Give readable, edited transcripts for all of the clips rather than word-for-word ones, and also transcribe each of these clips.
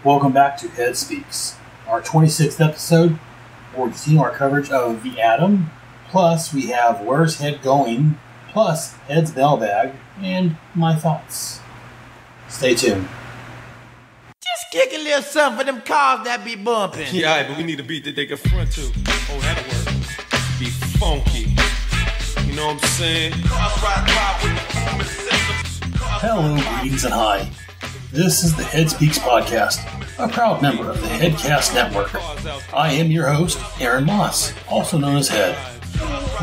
Welcome back to Head Speaks, our 26th episode. We'll continue our coverage of The Atom, plus we have Where's Head Going, plus Head's Mailbag, and my thoughts. Stay tuned. Just kick a little something for them cars that be bumping. Yeah, but we need a beat that they can front to. Oh, that'll work. Be funky. You know what I'm saying? Hello, greetings, and hi. This is the Head Speaks podcast, a proud member of the Headcast Network. I am your host, Aaron Moss, also known as Head.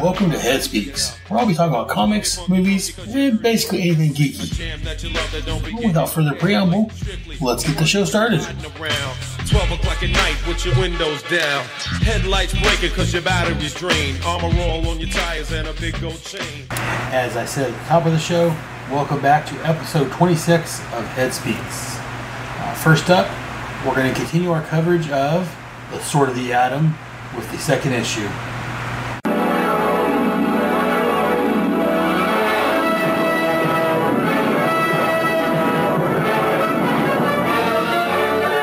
Welcome to Head Speaks, where I'll be talking about comics, movies, and basically anything geeky. But without further preamble, let's get the show started. 12 o'clock at night with your windows down. Headlights breaking cause your battery's drained. Armor roll on your tires and a big gold chain. As I said at the top of the show, welcome back to episode 26 of Head Speaks. First up, we're going to continue our coverage of The Sword of the Atom with the second issue.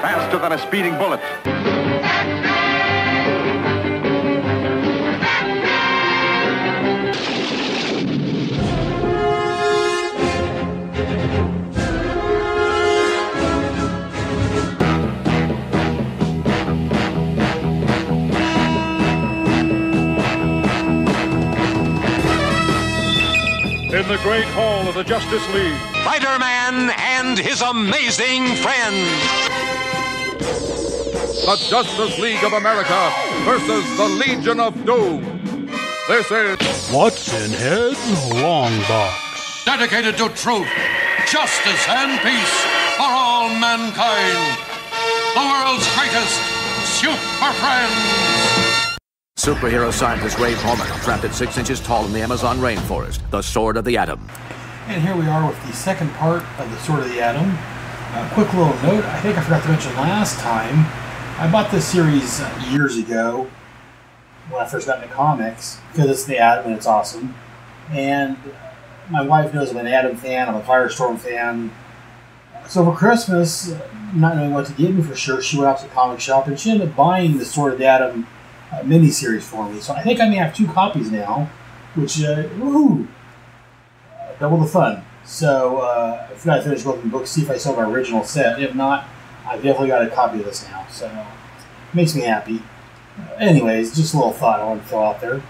Faster than a speeding bullet. In the great hall of the Justice League, Spider-Man and his amazing friends. the Justice League of America versus the Legion of Doom. This is What's in Head's Long Box? Dedicated to truth, justice, and peace for all mankind. The world's greatest super friends. Superhero scientist Ray Palmer, trapped at 6 inches tall in the Amazon rainforest. The Sword of the Atom. And here we are with the second part of The Sword of the Atom. A quick little note, I think I forgot to mention last time, I bought this series years ago when I first got into comics, because it's the Atom and it's awesome. And my wife knows I'm an Atom fan, I'm a Firestorm fan. So for Christmas, not knowing what to get me for sure, she went out to the comic shop and she ended up buying the Sword of the Atom miniseries for me. So I think I may have 2 copies now, which, woohoo! Double the fun. So I've got to finish going through the book, see if I still have my original set. If not, I've definitely got a copy of this now. So it makes me happy. Anyways, just a little thought I want to throw out there.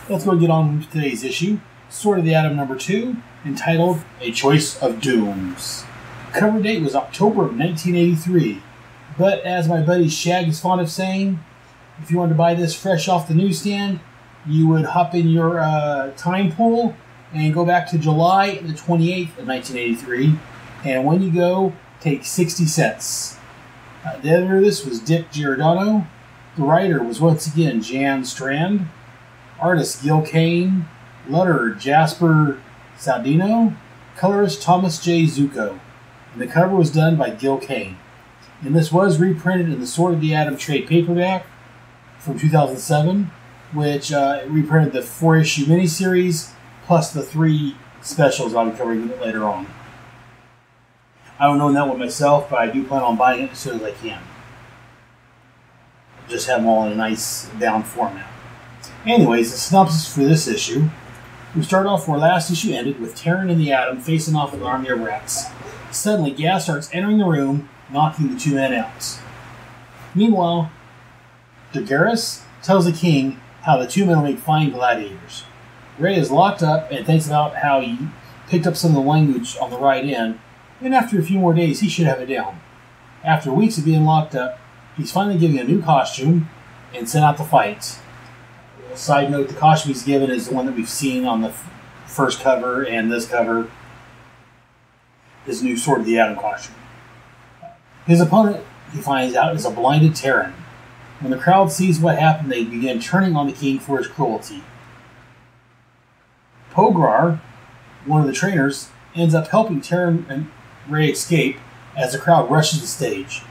Let's go get on with today's issue. Sword of the Atom number 2, entitled A Choice of Dooms. Cover date was October of 1983. But as my buddy Shag is fond of saying, if you wanted to buy this fresh off the newsstand, you would hop in your time pool and go back to July the 28th of 1983. And when you go, take 60 cents. The editor of this was Dick Giordano. The writer was once again Jan Strand. Artist Gil Kane. Letterer Jasper Saldino. Colorist Thomas J. Zucco. And the cover was done by Gil Kane. And this was reprinted in the Sword of the Atom trade paperback from 2007, which reprinted the 4-issue miniseries plus the 3 specials I'll be covering later on. I don't own that one myself, but I do plan on buying it as soon as I can. Just have them all in a nice bound format. Anyways, the synopsis for this issue. We start off where last issue ended with Terran and the Atom facing off with an army of rats. Suddenly, gas starts entering the room, knocking the 2 men out. Meanwhile, Dagaris tells the king how the 2 men will make fine gladiators. Ray is locked up and thinks about how he picked up some of the language on the right end, and after a few more days, he should have it down. After weeks of being locked up, he's finally given a new costume and sent out to fight. Side note, the costume he's given is the one that we've seen on the first cover and this cover. His new Sword of the Atom costume. His opponent, he finds out, is a blinded Terran. When the crowd sees what happened, they begin turning on the king for his cruelty. Pograr, one of the trainers, ends up helping Terran and Ray escape as the crowd rushes the stage.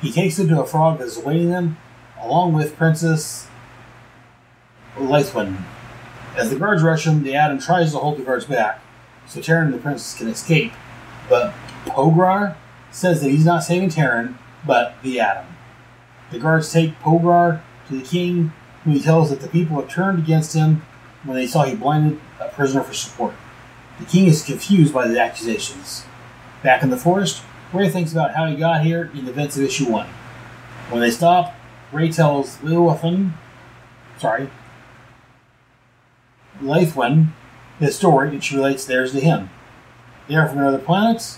He takes them to a frog that is awaiting them, along with Princess Leithwin. As the guards rush him, the Atom tries to hold the guards back, so Terran and the princess can escape. But Pograr says that he's not saving Terran, but the Atom. The guards take Pogar to the king, who he tells that the people have turned against him when they saw he blinded a prisoner for support. The king is confused by the accusations. Back in the forest, Ray thinks about how he got here in the events of issue 1. When they stop, Ray tells Laithwen his story, and she relates theirs to him. They are from another planet.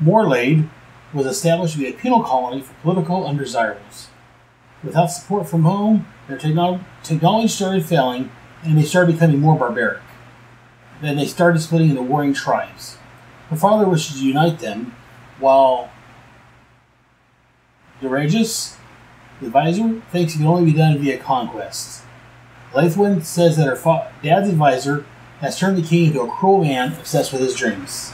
Morlade was established to be a penal colony for political undesirables. Without support from home, their technology started failing, and they started becoming more barbaric. Then they started splitting into warring tribes. Her father wishes to unite them, while Duragus, the advisor, thinks it can only be done via conquest. Laithwen says that her dad's advisor has turned the king into a cruel man obsessed with his dreams.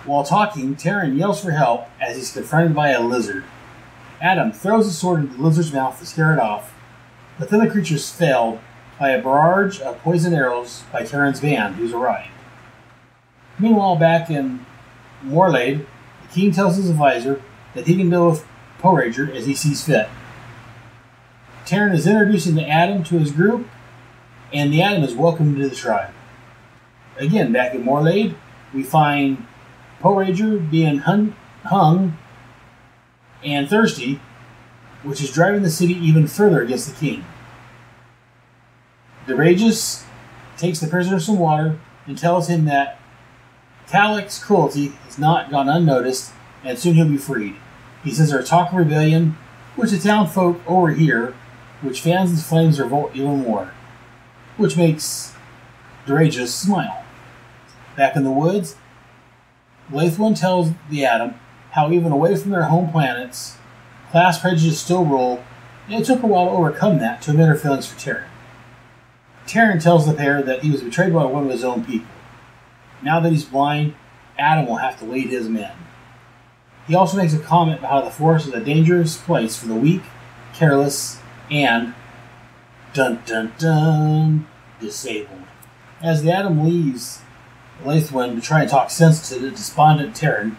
While talking, Terran yells for help as he's confronted by a lizard. Adam throws his sword into the lizard's mouth to scare it off, but then the creature's felled by a barrage of poison arrows by Terran's band, who's arrived. Meanwhile, back in Morlade, the king tells his advisor that he can deal with Porager as he sees fit. Terran is introducing the Atom to his group, and the Atom is welcomed into the tribe. Again, back in Morlade, we find Porager being hung and thirsty, which is driving the city even further against the king. Duragus takes the prisoner some water and tells him that Talik's cruelty has not gone unnoticed, and soon he'll be freed. He says there's talk of rebellion, which the town folk overhear, which fans the flames revolt even more, which makes Duragus smile. Back in the woods, Laithwen tells the Atom how even away from their home planets, class prejudice still rule, and it took a while to overcome that to admit her feelings for Terran. Terran tells the pair that he was betrayed by one of his own people. Now that he's blind, Atom will have to lead his men. He also makes a comment about how the forest is a dangerous place for the weak, careless, and dun-dun-dun, disabled. As the Atom leaves Laithwen to try and talk sense to the despondent Terran,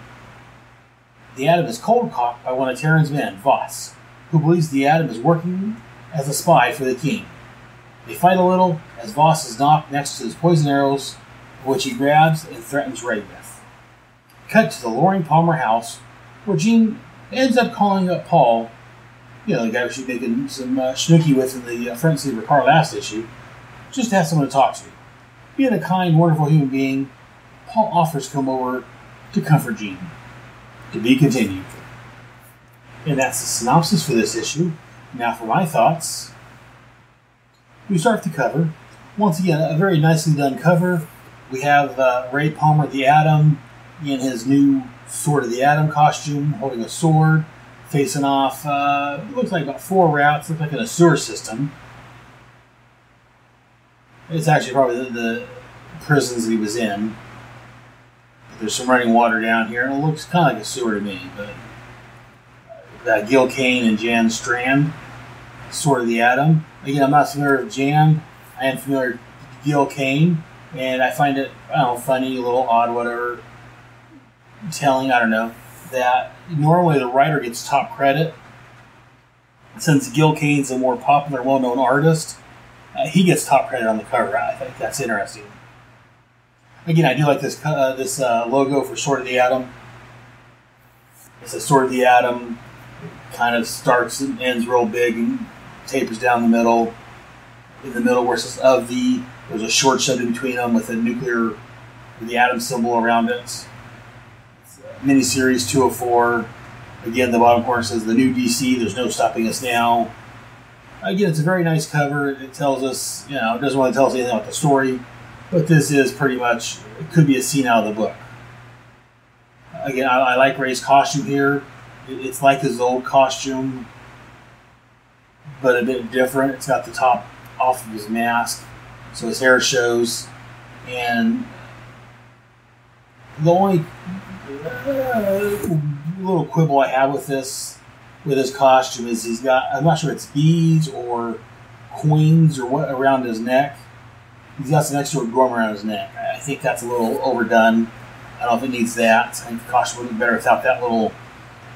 the Atom is cold-cocked by one of Terran's men, Voss, who believes the Atom is working as a spy for the king. They fight a little as Voss is knocked next to his poison arrows, which he grabs and threatens Ray with. Cut to the Loring Palmer house, where Jean ends up calling up Paul, the guy she's making some snooky with in the front seat of her car last issue, just to have someone to talk to. Being a kind, wonderful human being, Paul offers to come over to comfort Jean. To be continued. And that's the synopsis for this issue. Now for my thoughts. We start with the cover. Once again, a very nicely done cover. We have Ray Palmer, the Atom, in his new Sword of the Atom costume, holding a sword, facing off, looks like about 4 rats, looks like in a sewer system. It's actually probably the prisons that he was in. There's some running water down here, and it looks kind of like a sewer to me, but Gil Kane and Jan Strand, Sword of the Atom. Again, I'm not familiar with Jan. I am familiar with Gil Kane, and I find it, funny, a little odd, whatever, telling, that normally the writer gets top credit. Since Gil Kane's a more popular, well-known artist, he gets top credit on the cover. I think that's interesting. Again, I do like this logo for Sword of the Atom. It's a Sword of the Atom, kind of starts and ends real big and tapers down the middle. In the middle where it says of the, there's a short shed in between them with the atom symbol around it. It's miniseries 204. Again, the bottom corner says the new DC, there's no stopping us now. Again, it's a very nice cover. It tells us, it doesn't want to tell us anything about the story. But this is pretty much, it could be a scene out of the book. Again, I like Ray's costume here. It's like his old costume, but a bit different. It's got the top off of his mask, so his hair shows. And the only little quibble I have with his costume is he's got, I'm not sure if it's beads or coins or what around his neck. He's got some extra gorm around his neck. I think that's a little overdone. I don't know if it needs that. I think the costume would be better without that little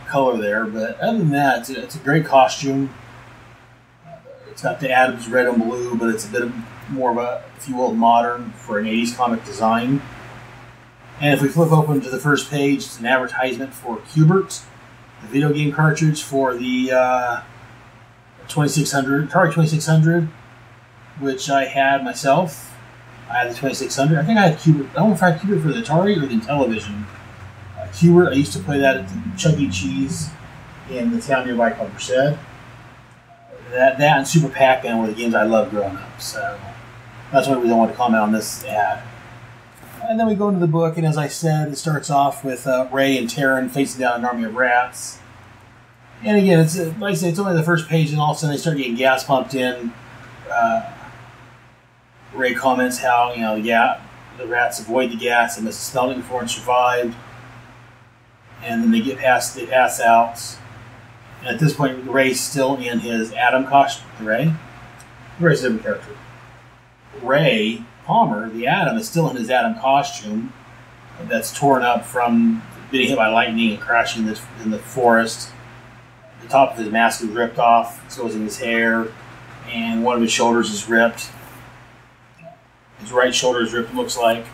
color there. But other than that, it's a great costume. It's got the Adams red and blue, but it's a bit more of a, if you will, modern for an 80s comic design. And if we flip open to the first page, it's an advertisement for Q*bert, the video game cartridge for the 2600, Atari 2600, which I had myself. I had the 2600. I think I had Q*bert. I don't know if I had Q*bert for the Atari or the Intellivision. Q*bert, I used to play that at the Chuck E. Cheese in the town nearby called Merced. That and Super Pac-Man were the games I loved growing up. So that's one reason I wanted to comment on this ad. And then we go into the book, and as I said, it starts off with Ray and Terran facing down an army of rats. And again, it's like I say, it's only the first page, and all of a sudden they start getting gas pumped in. Ray comments how the rats avoid the gas and must have smelled it before and survived. And then they pass out. And at this point, Ray's still in his Atom costume. Ray's a different character. Ray Palmer, the Atom, is still in his Atom costume that's torn up from being hit by lightning and crashing in the forest. The top of his mask is ripped off, exposing his hair, and one of his shoulders is ripped. His right shoulder is ripped, it looks like.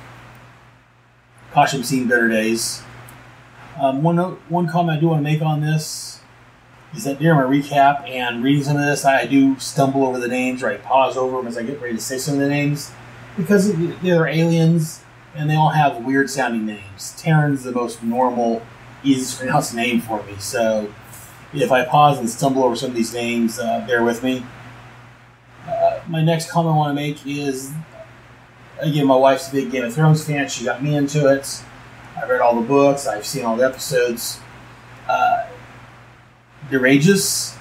Costume seen better days. One comment I do want to make on this is that during my recap and reading some of this, I do stumble over the names, or I pause over them as I get ready to say some of the names, because they're aliens and they all have weird sounding names. Terran's the most normal, easiest to pronounce name for me, so if I pause and stumble over some of these names, bear with me. My next comment I want to make is, again, my wife's a big Game of Thrones fan. She got me into it. I've read all the books. I've seen all the episodes. Derageous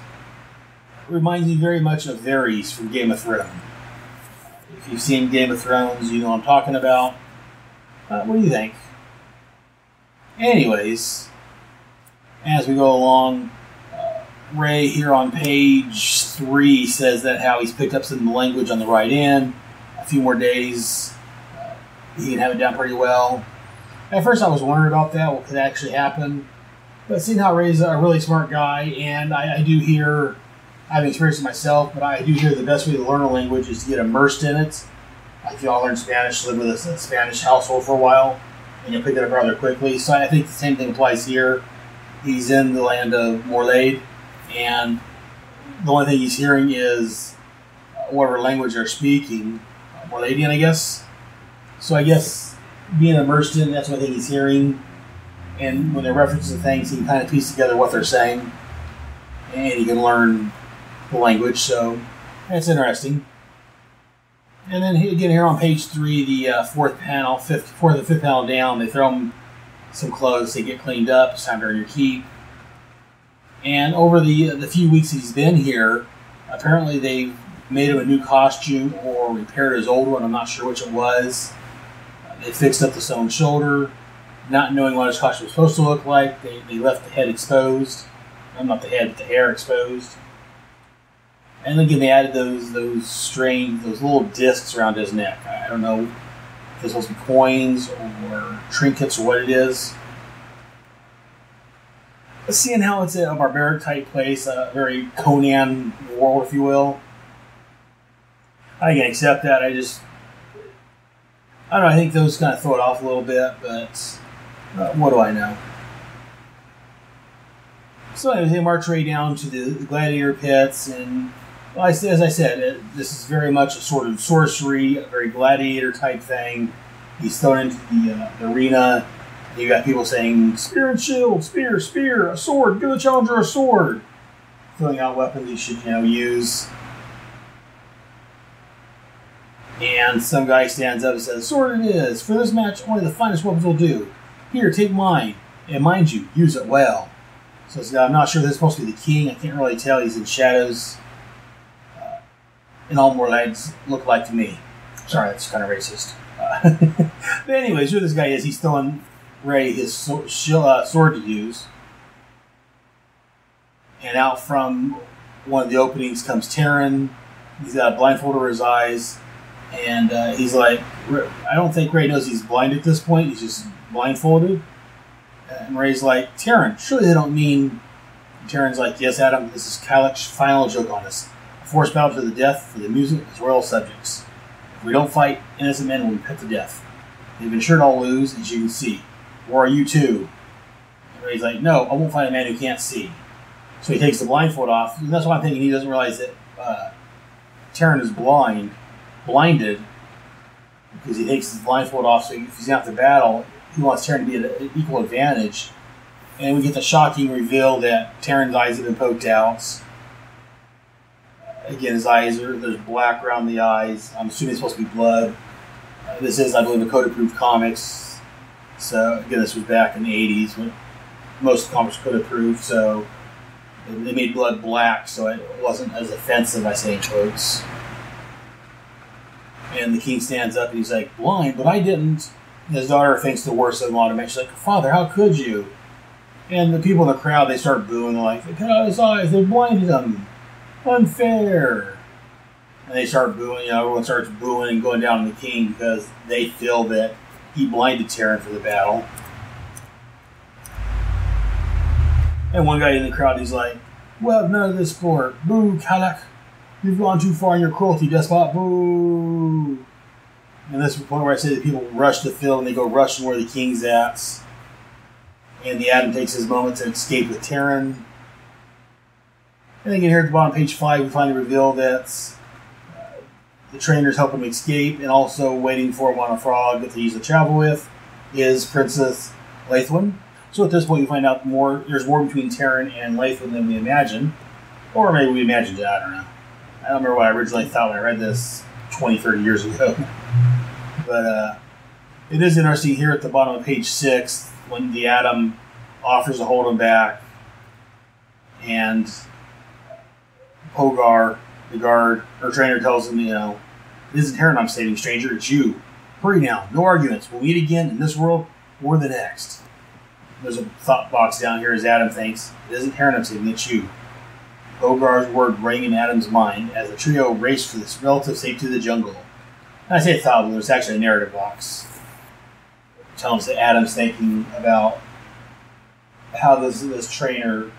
reminds me very much of Varys from Game of Thrones. If you've seen Game of Thrones, you know what I'm talking about. What do you think? Anyways, as we go along, Ray here on page 3 says that how he's picked up some language on the right end. A few more days, he can have it down pretty well. At first I was wondering about that, what could actually happen. But seeing how Ray's a really smart guy, and I do hear, I haven't experienced it myself, but I do hear the best way to learn a language is to get immersed in it. Like you all learn Spanish, live with a Spanish household for a while, and you'll pick it up rather quickly. So I think the same thing applies here. He's in the land of Morlaid, and the only thing he's hearing is whatever language they're speaking. Morladian, I guess. So I guess being immersed in, that's what I think he's hearing. And when they're referencing things, he can kind of piece together what they're saying. And he can learn the language, so that's interesting. And then again here on page 3, the fourth and fifth panel down, they throw him some clothes, they get cleaned up, it's time to earn your keep. And over the few weeks he's been here, apparently they've made him a new costume or repaired his old one, I'm not sure which it was. They fixed up the sewn shoulder, not knowing what his costume was supposed to look like. They left the head exposed. Not the head, but the hair exposed. And again, they added those little discs around his neck. I don't know if it's supposed to be coins or trinkets or what it is. But seeing how it's a barbaric type place, a very Conan world, if you will, I can accept that. I don't know, I think those kind of throw it off a little bit, but what do I know? So anyway, they march right down to the gladiator pits, and well, as I said, this is very much a sort of sorcery, a very gladiator type thing. He's thrown into the arena. You got people saying, spear and shield, spear, a sword, give the challenger a sword. Filling out weapons he should use. And some guy stands up and says, sword it is. For this match, only the finest weapons will do. Here, take mine. And mind you, use it well. So I'm not sure this is supposed to be the king. I can't really tell. He's in shadows. And all more lads look like to me. Sorry, that's kind of racist. But anyways, who this guy is, he's throwing Ray his sword to use. And out from one of the openings comes Terran. He's got a blindfold over his eyes. And he's like, I don't think Ray knows he's blind at this point. He's just blindfolded. And Ray's like, Terran, surely they don't mean... And Terran's like, yes, Adam, this is Kylek's final joke on us. A forced battle to the death for the music as royal subjects. If we don't fight, innocent men will be put to death. They've been sure to all lose, as you can see. Or are you too? And Ray's like, no, I won't fight a man who can't see. So he takes the blindfold off, and that's why I'm thinking he doesn't realize that Terran is blinded, because he takes his blindfold off, so if he's out to battle, he wants Terran to be at an equal advantage. And we get the shocking reveal that Terran's eyes have been poked out. Again, his eyes there's black around the eyes. I'm assuming it's supposed to be blood. This is, I believe, a code-approved comics. So, again, this was back in the 80s when most comics were code-approved, so they made blood black, so it wasn't as offensive, I say in quotes. And the king stands up and he's like, blind, but I didn't. And his daughter thinks the worst of him automatically. She's like, Father, how could you? And the people in the crowd, they start booing, like, they cut out his eyes, they blinded him. Unfair. And they start booing, everyone starts booing and going down on the king because they feel that he blinded Terran for the battle. And one guy in the crowd, he's like, well, none of this sport. Boo, Kylek. You've gone too far in your cruelty, despot. Boo. And this is the point where I say that people rush the field and they go rushing where the king's at. And the Atom takes his moment to escape with Terran. And again, here at the bottom of page 5, we finally reveal that the trainers help him escape, and also waiting for him on a frog that he used to travel with is Princess Lathwin. So at this point, you find out there's more between Terran and Lathwin than we imagined. Or maybe we imagined it, I don't know. I don't remember what I originally thought when I read this 20, 30 years ago. But it is interesting here at the bottom of page 6 when the Atom offers to hold him back, and Pogar, the guard, or trainer, tells him, it isn't Terran I'm saving, stranger, it's you. Hurry now, no arguments. We'll meet again in this world or the next. There's a thought box down here as Adam thinks, it isn't Terran I'm saving, it's you. Pogar's word rang in Adam's mind as the trio raced for this relative safety of the jungle. And I say a thought, but there's actually a narrative box telling us that Adam's thinking about how this trainer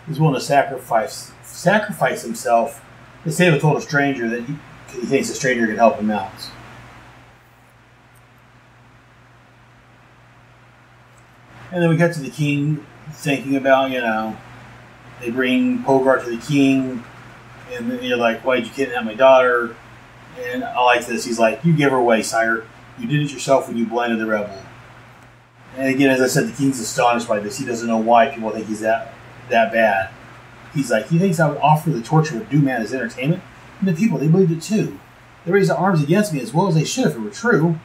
is willing to sacrifice himself to save a total stranger that he thinks the stranger can help him out. And then we get to the king thinking about, they bring Pogar to the king, and then you're like, why'd you kidnap my daughter? And I like this. He's like, you gave her away, sire. You did it yourself when you blinded the rebel. And again, as I said, the king's astonished by this. He doesn't know why people think he's that bad. He's like, he thinks I would offer the torture of Doom Man as entertainment? And the people, they believed it too. They raised their arms against me as well as they should if it were true.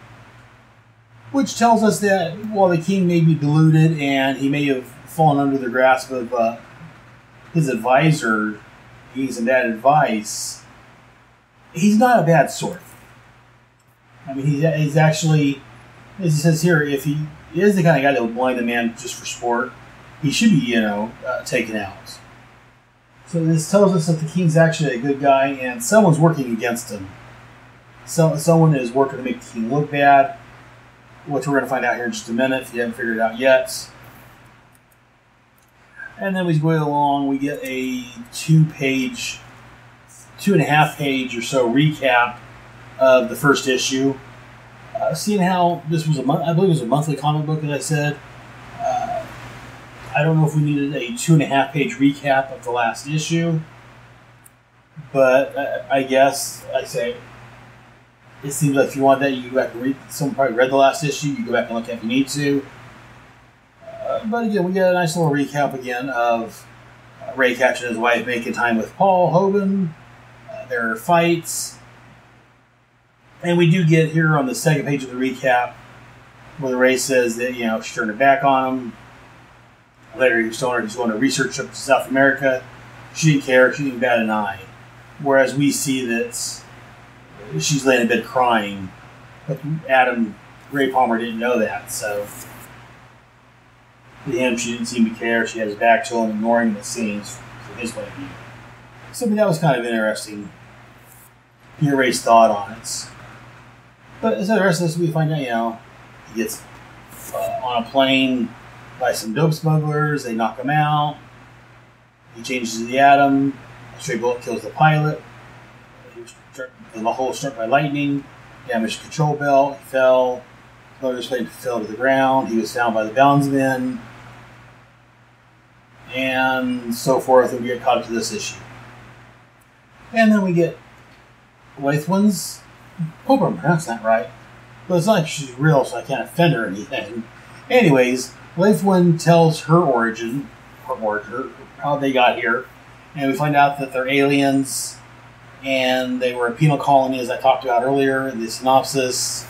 Which tells us that while the king may be deluded and he may have fallen under the grasp of his advisor, giving some bad advice, he's not a bad sort. I mean, he's actually, as he says here, if he is the kind of guy that would blind a man just for sport, he should be, taken out. So this tells us that the king's actually a good guy, and someone's working against him. Someone is working to make the king look bad, which we're going to find out here in just a minute if you haven't figured it out yet. And then we go along, we get a 2.5 page or so recap of the first issue. Seeing how this was I believe it was a monthly comic book, as I said. I don't know if we needed a 2.5 page recap of the last issue, but I guess I say it seems like if you want that, you go back and read. Someone probably read the last issue. You go back and look at it if you need to. But again, we get a nice little recap again of Ray catching his wife, making time with Paul Hogan. Their fights. And we do get here on the second page of the recap where Ray says that, she turned her back on him. Later he was telling her he's going to research trip to South America. She didn't care. She didn't bat an eye. Whereas we see that she's laying in bed crying. But Ray Palmer didn't know that. So to him, she didn't seem to care. She had his back to him, ignoring the scenes from his point of view. So that was kind of interesting. Hear Ray's thought on it. But as the rest of this, we find out, he gets on a plane, by some dope smugglers. They knock him out. He changes to the Atom. A stray bullet kills the pilot. The hole was struck by lightning. Damaged the control belt. He fell. Smugglers fell to the ground. He was found by the bondsmen. And so forth. And we get caught up to this issue. And then we get Laithwin's. Hope I'm pronouncing that right. But it's not like she's real, so I can't offend her or anything. Anyways, Laithwin tells her origin, how they got here. And we find out that they're aliens. And they were a penal colony, as I talked about earlier in the synopsis.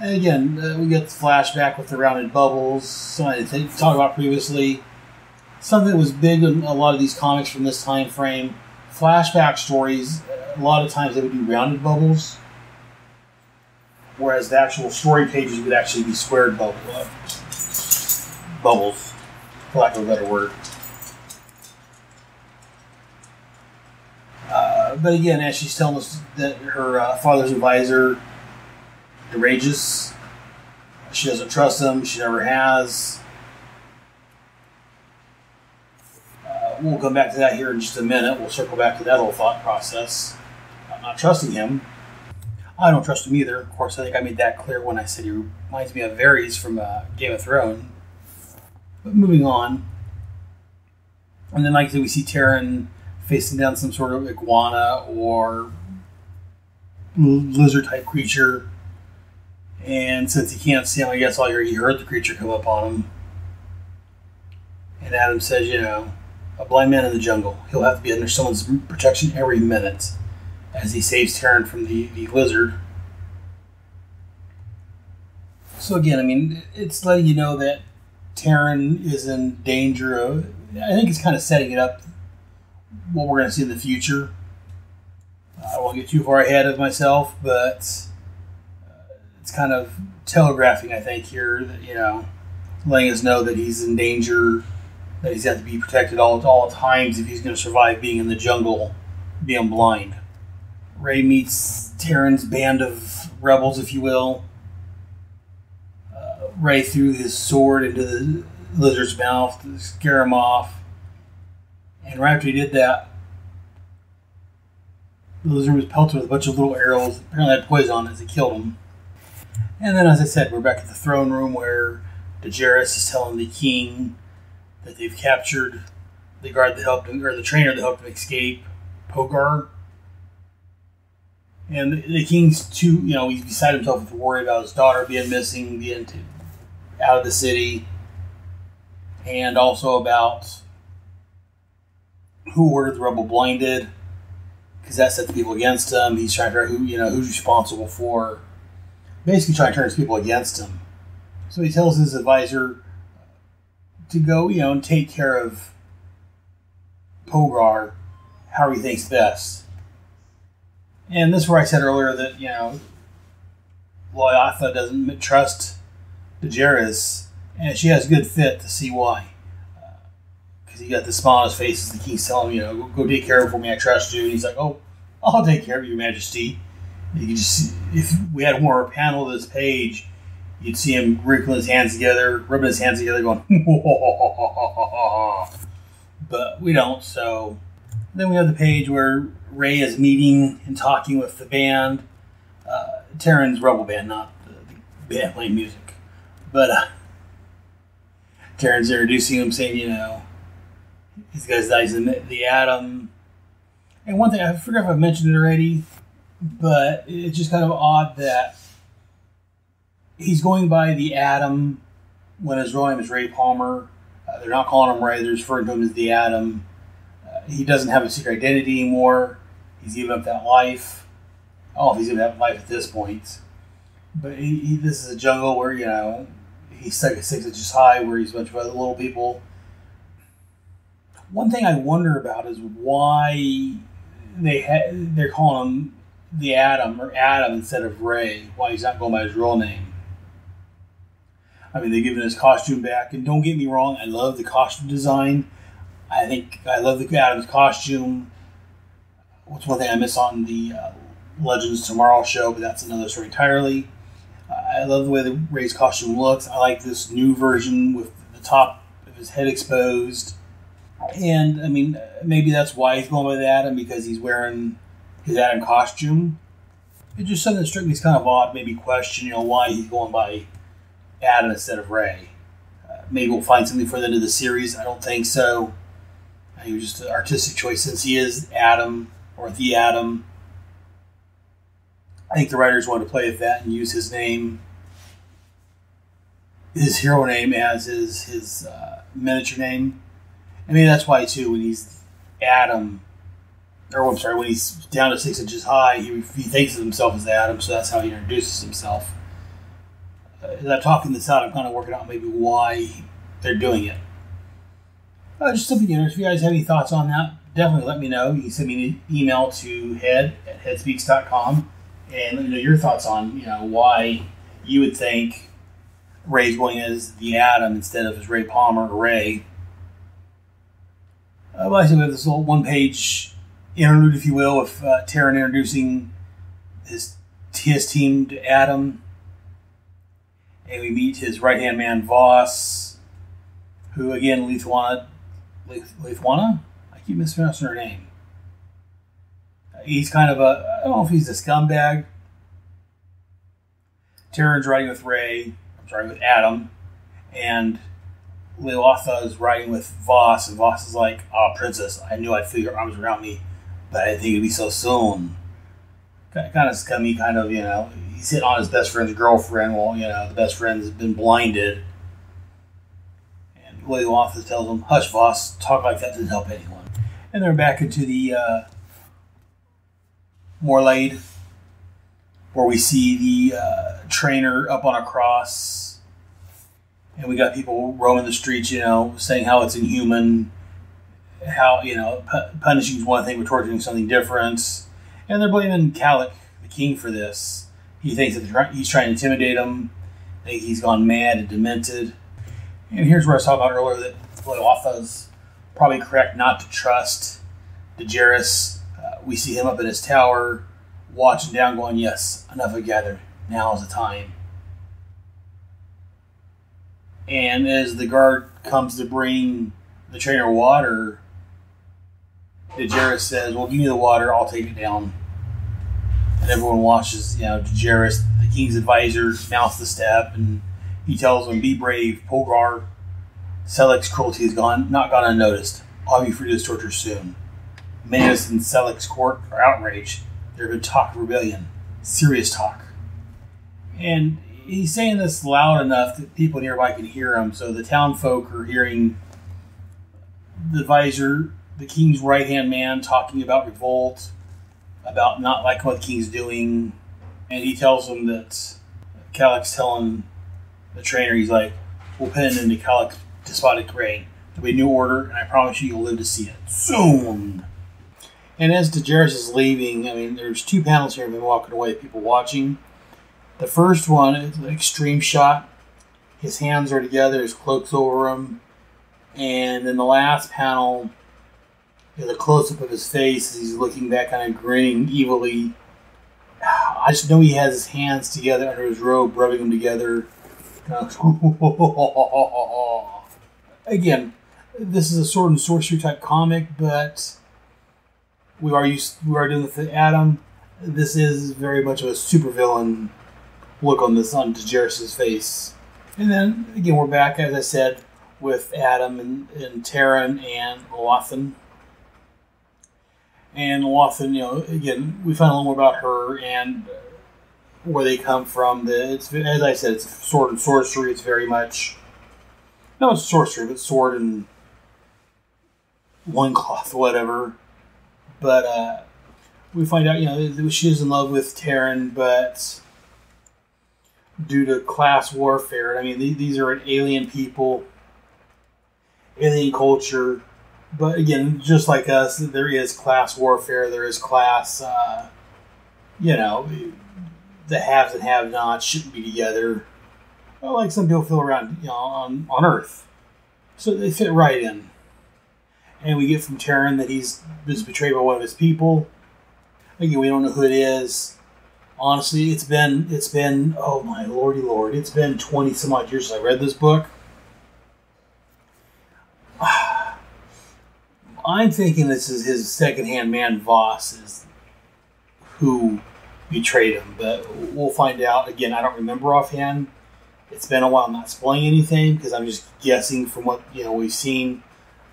And again, we get the flashback with the rounded bubbles. Something I talked about previously. Something that was big in a lot of these comics from this time frame. Flashback stories, a lot of times they would do rounded bubbles. Whereas the actual story pages would actually be squared bubbles, for lack of a better word. But again, as she's telling us that her father's advisor, Deragus, she doesn't trust him, she never has. We'll come back to that here in just a minute. We'll circle back to that whole thought process. I'm not trusting him. I don't trust him either. Of course, I think I made that clear when I said he reminds me of Varys from Game of Thrones. But moving on. And then, like I said, we see Terran facing down some sort of iguana or lizard-type creature. And since he can't see him, I guess he heard the creature come up on him. And Adam says, a blind man in the jungle. He'll have to be under someone's protection every minute as he saves Terran from the lizard. So again, it's letting you know that Terran is in danger of... I think it's kind of setting it up what we're going to see in the future. I don't want to get too far ahead of myself, but it's kind of telegraphing, I think, here, that, letting us know that he's in danger, that he's got to be protected all times if he's going to survive being in the jungle, being blind. Ray meets Terran's band of rebels, if you will. Ray threw his sword into the lizard's mouth to scare him off. And right after he did that, the lizard was pelted with a bunch of little arrows. Apparently had poison on it as it killed him. And then, as I said, we're back at the throne room where Deragus is telling the king that they've captured the guard that helped him, or the trainer that helped him escape, Pogar. And the king's he's beside himself to worry about his daughter being missing, being out of the city, and also about who ordered the rebel blinded, because that set the people against him. He's trying to figure out who's responsible for, basically trying to turn his people against him. So he tells his advisor to go, and take care of Pogar however he thinks best. And this is where I said earlier that, Loyatha doesn't trust Deragus, and she has good fit to see why. Because he got the smile on his face as the king's telling him, go take care of it for me, I trust you. And he's like, oh, I'll take care of your majesty. You can just see, if we had one more panel of this page, you'd see him rubbing his hands together, going, but we don't, so... Then we have the page where Ray is meeting and talking with the band. Terran's rebel band, not the band playing music. But Terran's introducing him, saying, these guys died in the Atom. And one thing, I forgot if I mentioned it already, but it's just kind of odd that he's going by the Atom when his real name is Ray Palmer. They're not calling him Ray, they're referring to him as the Atom. He doesn't have a secret identity anymore. He's given up that life. I don't know if he's given up life at this point. But this is a jungle where, he's stuck at 6 inches high, where he's a bunch of other little people. One thing I wonder about is why they're calling him the Atom, or Adam instead of Ray. Why he's not going by his real name. They're giving his costume back. And don't get me wrong, I love the costume design. I love the Adam's costume. What's one thing I miss on the Legends Tomorrow show, but that's another story entirely. I love the way the Ray's costume looks. I like this new version with the top of his head exposed. And, I mean, maybe that's why he's going with Adam, because he's wearing his Adam costume. It's just something that struck me as kind of odd, maybe question, why he's going by Adam instead of Ray. Maybe we'll find something for the end of the series. I don't think so. It was just an artistic choice since he is Adam, or the Adam. I think the writers wanted to play with that and use his name, his hero name, as his miniature name. I mean, that's why, too, when he's Adam, when he's down to 6 inches high, he thinks of himself as Adam, so that's how he introduces himself. As I'm talking this out, I'm kind of working out maybe why they're doing it. Just some beginners. If you guys have any thoughts on that, definitely let me know. You can send me an email to head@headspeaks.com and let me know your thoughts on, why you would think Ray's going as the Adam instead of as Ray Palmer or Ray. Like I said, we have this little one-page interlude, if you will, with Taryn introducing his team to Adam. And we meet his right-hand man, Voss, who, again, Lithuania? I keep mispronouncing her name. He's kind of I don't know if he's a scumbag. Taryn's riding with with Adam. And Leotha is riding with Voss, and Voss is like, "Oh, princess, I knew I'd feel your arms around me, but I didn't think it'd be so soon." Kind of scummy, he's hitting on his best friend's girlfriend while, the best friend's been blinded. And Leotha tells him, "Hush, Voss, talk like that doesn't help anyone." And they're back into the Morlade, where we see the trainer up on a cross. And we got people roaming the streets, saying how it's inhuman, how, punishing is one thing, but torturing is something different. And they're blaming Calic, the king, for this. He thinks that he's trying to intimidate him. They think he's gone mad and demented. And here's where I was talking about earlier that Leotha's probably correct not to trust Daenerys. We see him up in his tower, watching down, going, "Yes, enough have gathered. Now is the time." And as the guard comes to bring the trainer water, Daenerys says, "Well, give me the water, I'll take it down." And everyone watches, Daenerys, the king's advisor, mounts the step, and he tells them, "Be brave, Polgar. Selec's cruelty has not gone unnoticed. I'll be free to this torture soon." Many of us in Selec's court are outraged. There have been talk of rebellion. Serious talk. And he's saying this loud enough that people nearby can hear him, so the town folk are hearing the advisor, the king's right-hand man, talking about revolt, about not liking what the king's doing, and he tells them that Calic's telling the trainer, he's like, "We'll put an end to Calic's despotic reign. There'll be a new order, and I promise you, you'll live to see it. Soon!" And as Daenerys is leaving, there's 2 panels here of him walking away, people watching. The first one is an extreme shot. His hands are together, his cloak's over him. And then the last panel is a close-up of his face as he's looking back, kind of grinning evilly. I just know he has his hands together under his robe, rubbing them together. Again, this is a sword and sorcery type comic, but we are doing with the Adam. This is very much of a supervillain look on Daenerys' face. And then, again, we're back, as I said, with Adam and Taryn and Leotha. And Leotha, again, we find a little more about her and where they come from. As I said, it's sword and sorcery. It's very much, not sorcery, but sword and loincloth, whatever. But we find out, she is in love with Taryn, but due to class warfare, these are an alien people, alien culture, but again, just like us, there is class warfare, there is class, the haves and have-nots shouldn't be together, like some people feel around, on Earth. So they fit right in. And we get from Taryn that he's been betrayed by one of his people. Again, we don't know who it is. Honestly, it's been, oh my lordy lord, it's been 20 some odd years since I read this book. I'm thinking this is his second-hand man, Voss, is who betrayed him. But we'll find out. Again, I don't remember offhand. It's been a while. I'm not spoiling anything because I'm just guessing from what we've seen.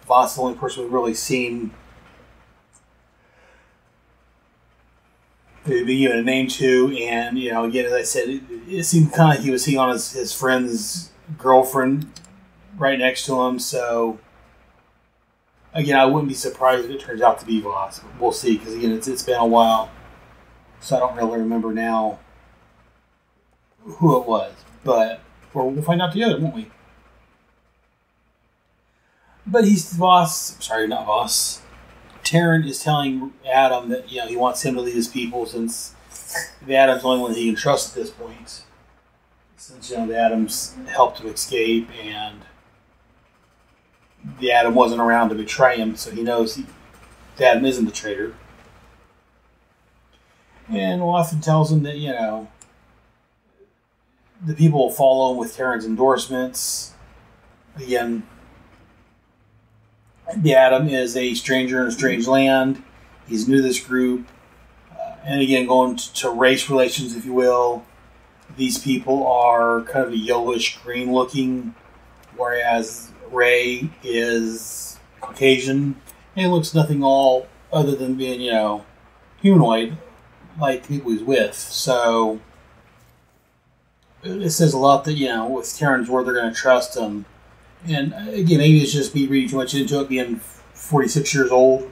Voss is the only person we've really seen to be given a name to, and again, as I said, it seemed kind of like he was seeing on his friend's girlfriend right next to him. So again, I wouldn't be surprised if it turns out to be Voss. We'll see, because again, it's been a while, so I don't really remember now who it was. But we'll find out together, won't we? But he's Voss. Sorry, not Voss. Terran is telling Adam that he wants him to lead his people, since Adam's the only one that he can trust at this point. Since the Adams helped him escape, and the Adam wasn't around to betray him, so he knows the Adam isn't the traitor. And Watson tells him that the people will follow him with Terran's endorsements. Again, the Adam is a stranger in a strange land. He's new to this group. And again, going to race relations, if you will, these people are kind of a yellowish green looking, whereas Ray is Caucasian and looks nothing all other than being, humanoid, like the people he's with. So it says a lot that, with Terran's word, they're going to trust him. And again, maybe it's just me reading too much into it, being 46 years old.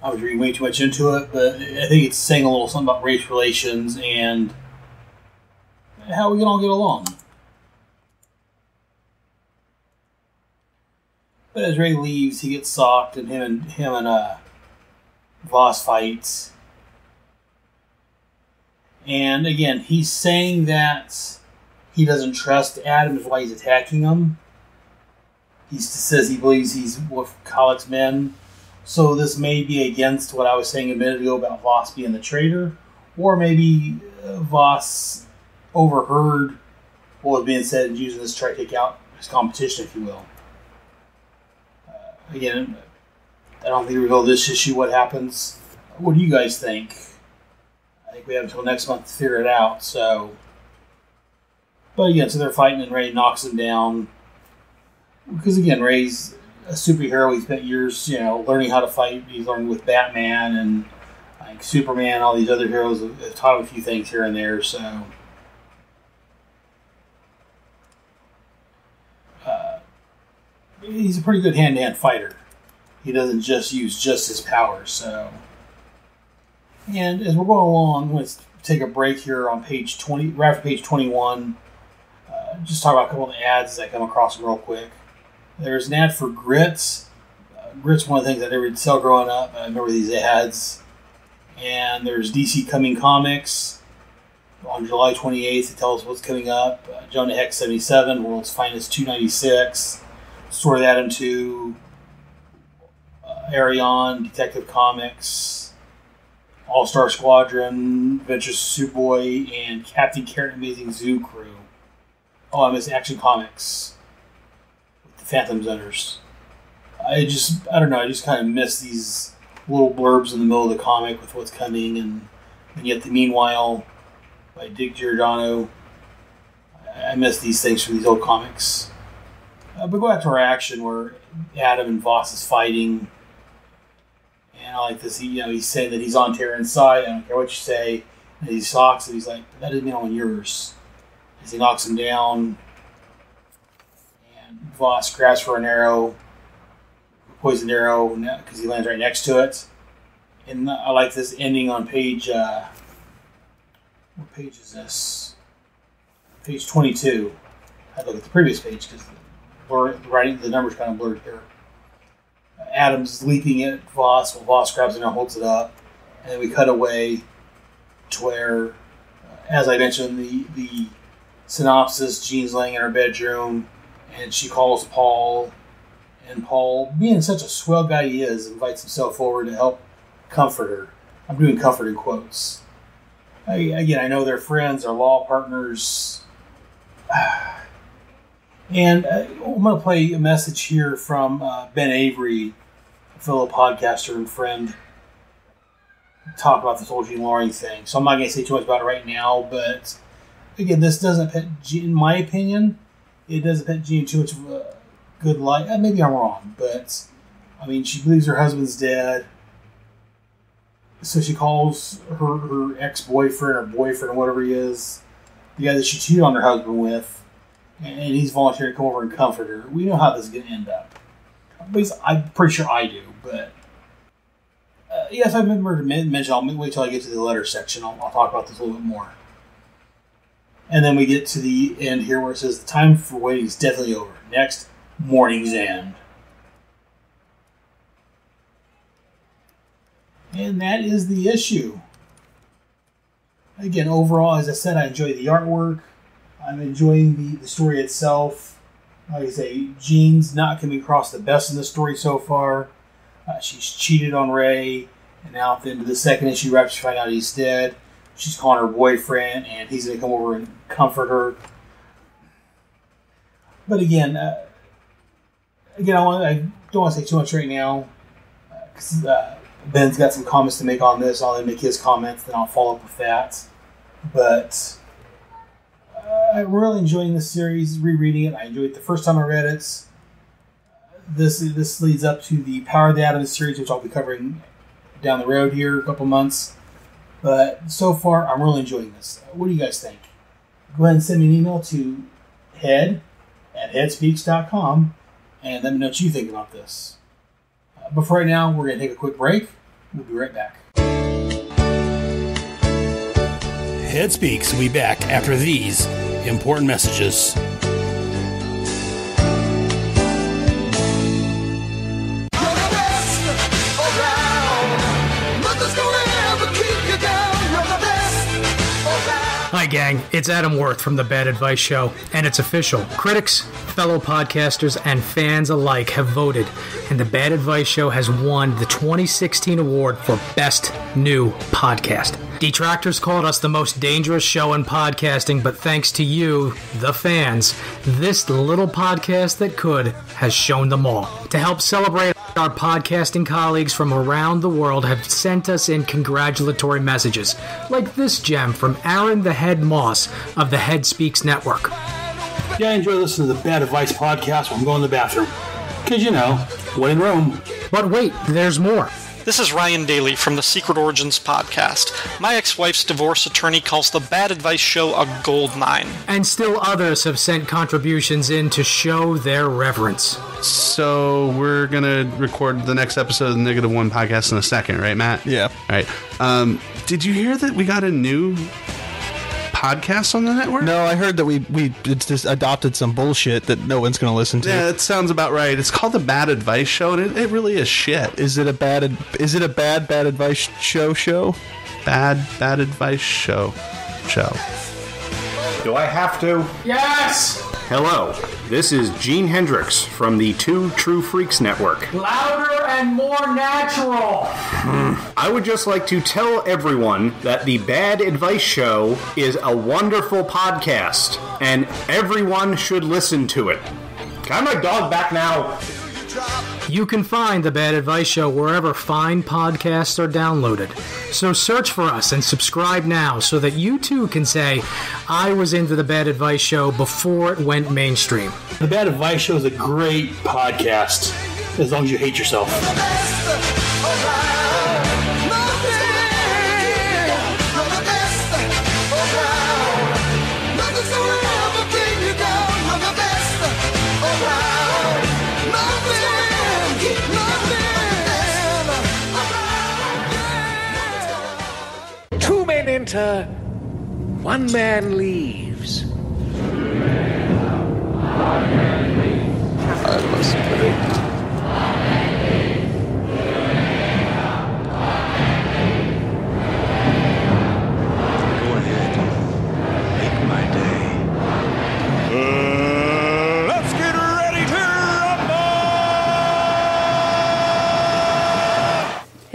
I was reading way too much into it, but I think it's saying a little something about race relations and how we can all get along. But as Ray leaves, he gets socked, and him and Voss fights. And again, he's saying that he doesn't trust Adam, is why he's attacking him. He says he believes he's with Khalek's men. So this may be against what I was saying a minute ago about Voss being the traitor. Or maybe Voss overheard what was being said and using this to try to take out his competition, if you will. Again, I don't think we reveal this issue what happens. What do you guys think? I think we have until next month to figure it out, so... But again, so they're fighting and Ray knocks him down. Because again, Ray's a superhero. He spent years, learning how to fight. He's learned with Batman and like Superman, all these other heroes have taught him a few things here and there, so... he's a pretty good hand-to-hand fighter. He doesn't just use his powers, so... And as we're going along, let's take a break here on page 20, right after page 21. Just talk about a couple of the ads that come across real quick. There's an ad for Grits. Grits, one of the things I never did sell growing up. I remember these ads. And there's DC Coming Comics. On July 28th, it tells us what's coming up. Jonah Hex 77, World's Finest 296. Sword of Adam 2. Arion, Detective Comics. All-Star Squadron, Adventures Superboy, and Captain Carrot Amazing Zoo Crew. Oh, I missed Action Comics with the Phantom Zoners. I don't know, I just kind of miss these little blurbs in the middle of the comic with what's coming, and yet the Meanwhile by Dick Giordano. I miss these things from these old comics. But go back to our action where Adam and Voss is fighting. And I like this. He's saying that he's on Terran's side. I don't care what you say. And he socks, and he's like, "That doesn't mean I'm on yours." As he knocks him down, and Voss grabs for an arrow, poisoned arrow, because he lands right next to it. And I like this ending on page. What page is this? Page 22. I look at the previous page because the numbers kind of blurred here. Adam's leaping at Voss while Voss grabs it and holds it up. And then we cut away to where, as I mentioned, the synopsis, Jean's laying in her bedroom and she calls Paul. And Paul, being such a swell guy he is, invites himself forward to help comfort her. I'm doing comfort in quotes. Again, I know they're friends, they're law partners. And I'm going to play a message here from Ben Avery, a fellow podcaster and friend, talk about this whole Gene Loring thing. So I'm not going to say too much about it right now, but again, this doesn't put Gene, in my opinion, it doesn't put Gene too much of a good light. Maybe I'm wrong, but I mean, she believes her husband's dead. So she calls her ex-boyfriend or boyfriend or whatever he is, the guy that she cheated on her husband with, and he's volunteering to come over and comfort her. We know how this is going to end up. At least I'm pretty sure I do, but yes, I remember to mention, I'll wait till I get to the letter section. I'll talk about this a little bit more. And then we get to the end here where it says, the time for waiting is definitely over. Next, morning's end. And that is the issue. Again, overall, as I said, I enjoy the artwork. I'm enjoying the story itself. Like I say, Jean's not coming across the best in the story so far. She's cheated on Ray, and now at the end of the second issue, right after she finds out he's dead, she's calling her boyfriend, and he's going to come over and comfort her. But again, I don't want to say too much right now, because Ben's got some comments to make on this. I'll make his comments, then I'll follow up with that. But I'm really enjoying this series, rereading it. I enjoyed it the first time I read it. This leads up to the Power of the Atom series, which I'll be covering down the road here, a couple months. But so far, I'm really enjoying this. What do you guys think? Go ahead and send me an email to head@headspeaks.com and let me know what you think about this. But for right now, we're going to take a quick break. We'll be right back. Head Speaks will be back after these important messages. Hi gang, it's Adam Worth from The Bad Advice Show, and it's official. Critics, fellow podcasters, and fans alike have voted, and The Bad Advice Show has won the 2016 award for Best New Podcast. Detractors called us the most dangerous show in podcasting, but thanks to you, the fans, this little podcast that could has shown them all. To help celebrate, our podcasting colleagues from around the world have sent us in congratulatory messages, like this gem from Aaron the Head Moss of the Head Speaks Network. Yeah, I enjoy listening to the Bad Advice podcast when I'm going to the bathroom. Because, when in Rome. But wait, there's more. This is Ryan Daly from the Secret Origins podcast. My ex-wife's divorce attorney calls the Bad Advice Show a gold mine. And still others have sent contributions in to show their reverence. So we're going to record the next episode of the Negative One podcast in a second, right, Matt? Yeah. All right. Did you hear that we got a new podcast on the network? No, I heard that we just adopted some bullshit that no one's going to listen to. Yeah, that sounds about right. It's called the Bad Advice Show, and it really is shit. Is it a bad advice show? Bad Advice Show. Do I have to? Yes! Hello, this is Gene Hendricks from the Two True Freaks Network. Louder and more natural! I would just like to tell everyone that the Bad Advice Show is a wonderful podcast, and everyone should listen to it. Can I have my dog back now? You can find The Bad Advice Show wherever fine podcasts are downloaded. So search for us and subscribe now so that you too can say, I was into The Bad Advice Show before it went mainstream. The Bad Advice Show is a great podcast, as long as you hate yourself. Two men enter, one man leaves. I must predict. Go ahead, make my day. Let's get ready to rumble!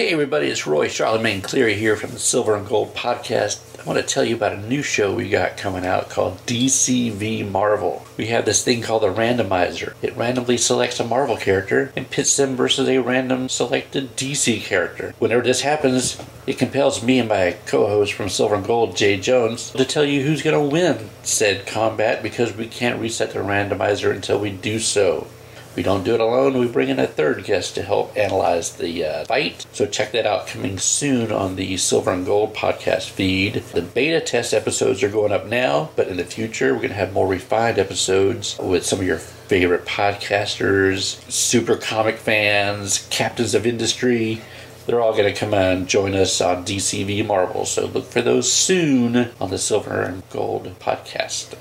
Hey everybody, it's Roy Charlemagne Cleary here from the Silver and Gold Podcast. I want to tell you about a new show we got coming out called DCV Marvel. We have this thing called a randomizer. It randomly selects a Marvel character and pits them versus a random selected DC character. Whenever this happens, it compels me and my co-host from Silver and Gold, Jay Jones, to tell you who's going to win said combat because we can't reset the randomizer until we do so. We don't do it alone. We bring in a third guest to help analyze the fight. So check that out coming soon on the Silver and Gold podcast feed. The beta test episodes are going up now, but in the future we're going to have more refined episodes with some of your favorite podcasters, super comic fans, captains of industry. They're all going to come and join us on DCV Marvel, so look for those soon on the Silver and Gold podcast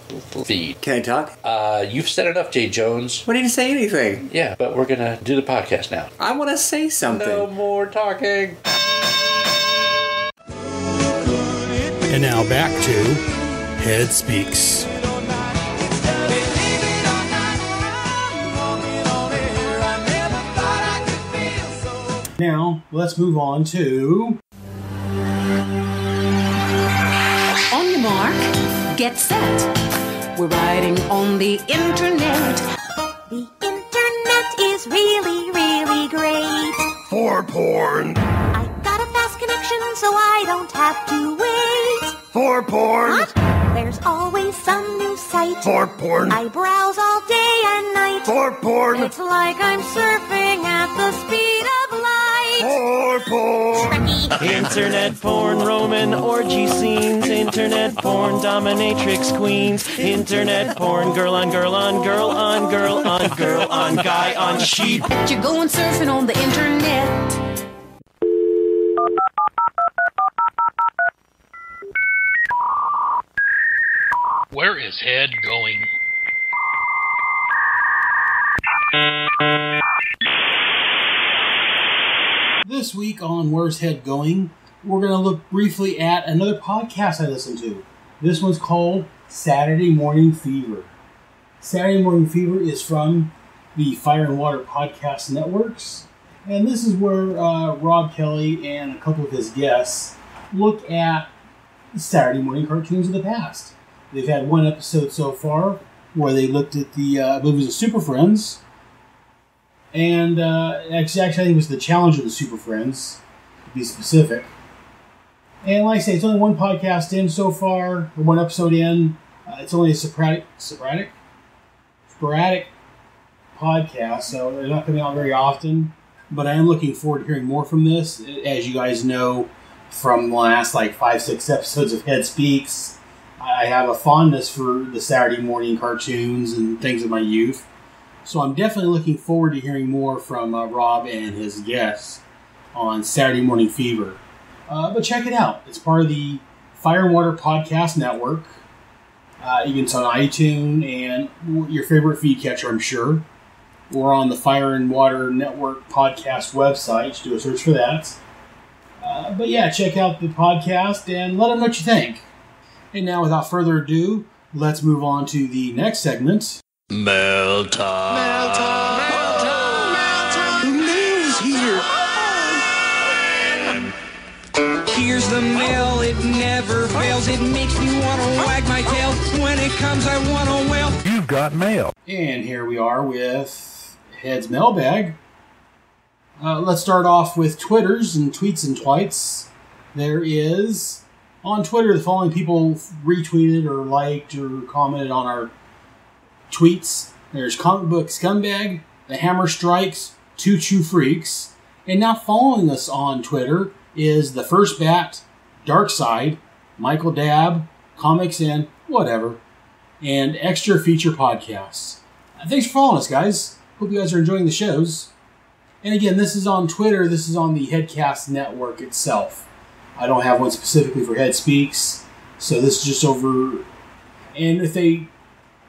feed. Can I talk? You've said enough, Jay Jones. What didn't say anything? Yeah, but we're going to do the podcast now. I want to say something. No more talking. And now back to Head Speaks. Now, let's move on to... On your mark, get set. We're riding on the internet. The internet is really, really great. For porn. I got a fast connection so I don't have to wait. For porn. What? There's always some new site. For porn. I browse all day and night. For porn. It's like I'm surfing at the speed of light. For porn. Internet porn, Roman orgy scenes. Internet porn, dominatrix queens. Internet porn, girl on girl on girl on girl on girl on guy on sheep. You're going surfing on the internet. Where is Head going? This week on Where's Head Going, we're going to look briefly at another podcast I listened to. This one's called Saturday Morning Fever. Saturday Morning Fever is from the Fire and Water Podcast Networks, and this is where Rob Kelly and a couple of his guests look at the Saturday morning cartoons of the past. They've had one episode so far where they looked at the movies of Super Friends. And actually, I think it was the Challenge of the Super Friends, to be specific. And like I say, it's only one podcast in so far, or one episode in. It's only a sporadic podcast, so they're not coming out very often. But I am looking forward to hearing more from this. As you guys know from the last 5-6 episodes of Head Speaks, I have a fondness for the Saturday morning cartoons and things of my youth. So I'm definitely looking forward to hearing more from Rob and his guests on Saturday Morning Fever. But check it out. It's part of the Fire and Water Podcast Network. It's on iTunes and your favorite feed catcher, I'm sure. We're on the Fire and Water Network podcast website. Just do a search for that. But yeah, check out the podcast and let them know what you think. And now, without further ado, let's move on to the next segment. Mail time. Mail time. Mail time. Mail time. The mail's here. Here's the mail, it never fails. It makes me want to wag my tail. When it comes, I want to wail. You've got mail. And here we are with Head's Mailbag. Let's start off with Twitters and tweets and twites. There is, on Twitter, the following people retweeted or liked or commented on our tweets. There's Comic Book Scumbag, The Hammer Strikes, Two Chew Freaks, and now following us on Twitter is The First Bat, Darkside, Michael Dabb, Comics and whatever, and Extra Feature Podcasts. Thanks for following us, guys. Hope you guys are enjoying the shows. And again, this is on Twitter. This is on the Headcast network itself. I don't have one specifically for Head Speaks, so this is just over. And if they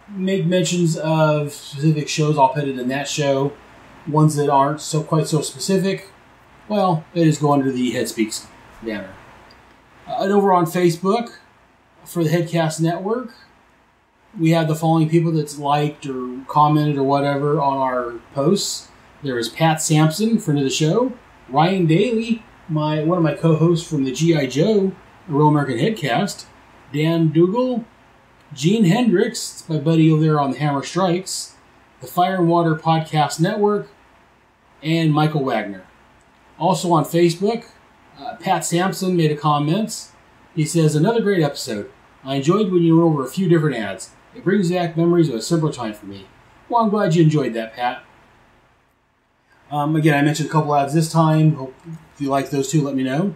make mentions of specific shows, I'll put it in that show. Ones that aren't quite so specific, well, they just go under the Head Speaks banner. And over on Facebook, for the Headcast Network, we have the following people that's liked or commented or whatever on our posts. There is Pat Sampson, friend of the show, Ryan Daly, one of my co-hosts from the G.I. Joe, the Real American Headcast, Dan Dougal, Gene Hendricks, my buddy over there on the Hammer Strikes, the Fire and Water Podcast Network, and Michael Wagner. Also on Facebook, Pat Sampson made a comment. He says, another great episode. I enjoyed when you went over a few different ads. It brings back memories of a simpler time for me. Well, I'm glad you enjoyed that, Pat. Again, I mentioned a couple ads this time. Hope if you like those two, let me know.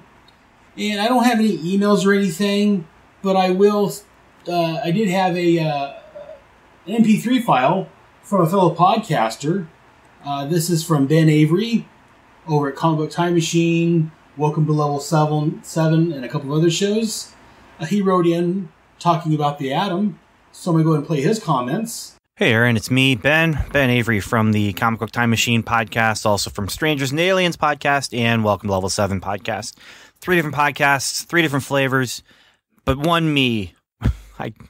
And I don't have any emails or anything, but I will. I did have an MP3 file from a fellow podcaster. This is from Ben Avery over at Comic Book Time Machine, Welcome to Level 7, and a couple of other shows. He wrote in talking about the Atom, so I'm going to go ahead and play his comments. Hey Aaron, it's me, Ben Avery from the Comic Book Time Machine podcast, also from Strangers and Aliens podcast, and Welcome to Level 7 podcast. 3 different podcasts, 3 different flavors, but one me,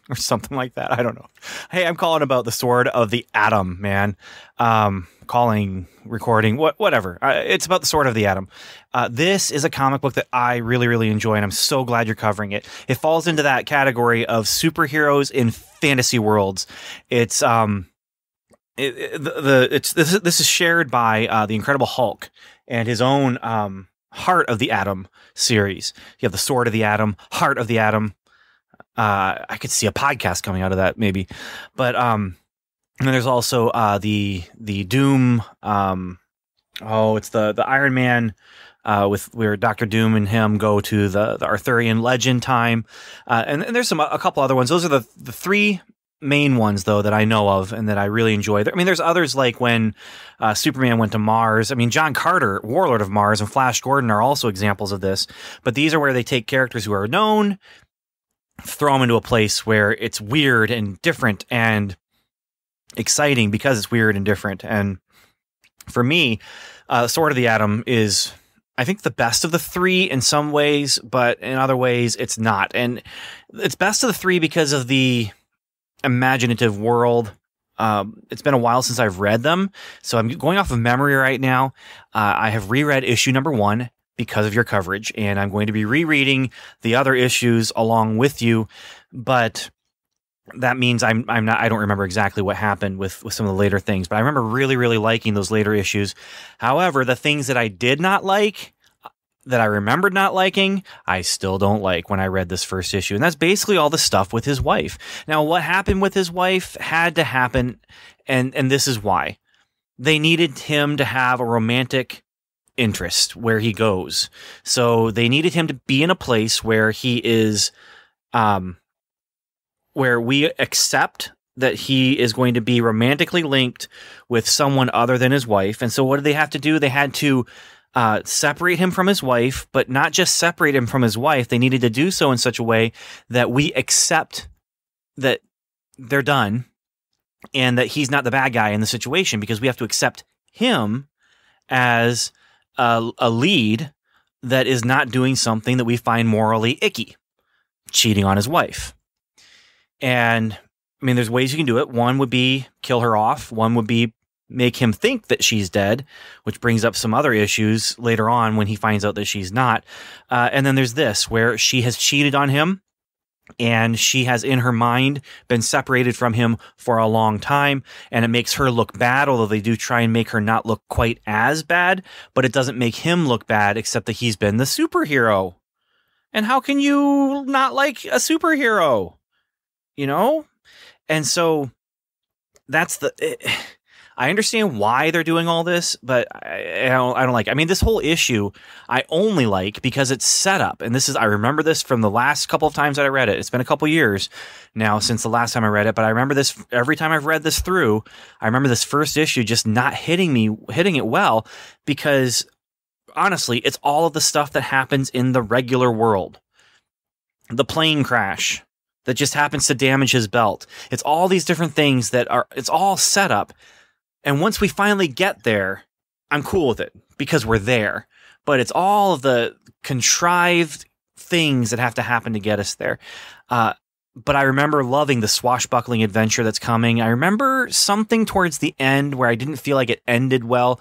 or something like that. I don't know. Hey, I'm calling about the Sword of the Atom, man. Recording, whatever. It's about the Sword of the Atom. This is a comic book that I really, really enjoy, and I'm so glad you're covering it. It falls into that category of superheroes in fantasy worlds. It's this is shared by the Incredible Hulk and his own Heart of the Atom series. You have the Sword of the Atom, Heart of the Atom. I could see a podcast coming out of that, maybe, but and then there's also the Doom. It's the Iron Man with where Dr. Doom and him go to the Arthurian legend time, and there's a couple other ones. Those are the 3 main ones though that I know of and that I really enjoy. I mean, there's others like when Superman went to Mars. I mean, John Carter, Warlord of Mars, and Flash Gordon are also examples of this. But these are where they take characters who are known, throw them into a place where it's weird and different and exciting because it's weird and different. And for me, Sword of the Atom is, I think, the best of the 3 in some ways, but in other ways it's not. And it's best of the 3 because of the imaginative world. It's been a while since I've read them, so I'm going off of memory right now. I have reread issue number 1 because of your coverage, and I'm going to be rereading the other issues along with you, but that means I don't remember exactly what happened with some of the later things, but I remember really, really liking those later issues. However, the things that I did not like, that I remembered not liking, I still don't like when I read this first issue. And that's basically all the stuff with his wife. Now, what happened with his wife had to happen, and this is why. They needed him to have a romantic interest where he goes. So they needed him to be in a place where he is, where we accept that he is going to be romantically linked with someone other than his wife. And so what did they have to do? They had to separate him from his wife, but not just separate him from his wife. They needed to do so in such a way that we accept that they're done and that he's not the bad guy in the situation, because we have to accept him as a lead that is not doing something that we find morally icky, cheating on his wife. And I mean, there's ways you can do it. One would be kill her off. One would be make him think that she's dead, which brings up some other issues later on when he finds out that she's not. And then there's this, where she has cheated on him and she has in her mind been separated from him for a long time, and it makes her look bad, although they do try and make her not look quite as bad, but it doesn't make him look bad, except that he's been the superhero. And how can you not like a superhero? You know? And so that's I understand why they're doing all this, but I don't like it. I mean, this whole issue I only like because it's set up. And I remember this from the last couple of times that I read it. It's been a couple years now since the last time I read it, but I remember this every time I've read this through. I remember this first issue just not hitting it well, because honestly, it's all of the stuff that happens in the regular world. The plane crash that just happens to damage his belt. It's all these different things it's all set up. And once we finally get there, I'm cool with it because we're there. But it's all of the contrived things that have to happen to get us there. But I remember loving the swashbuckling adventure that's coming. I remember something towards the end where I didn't feel like it ended well.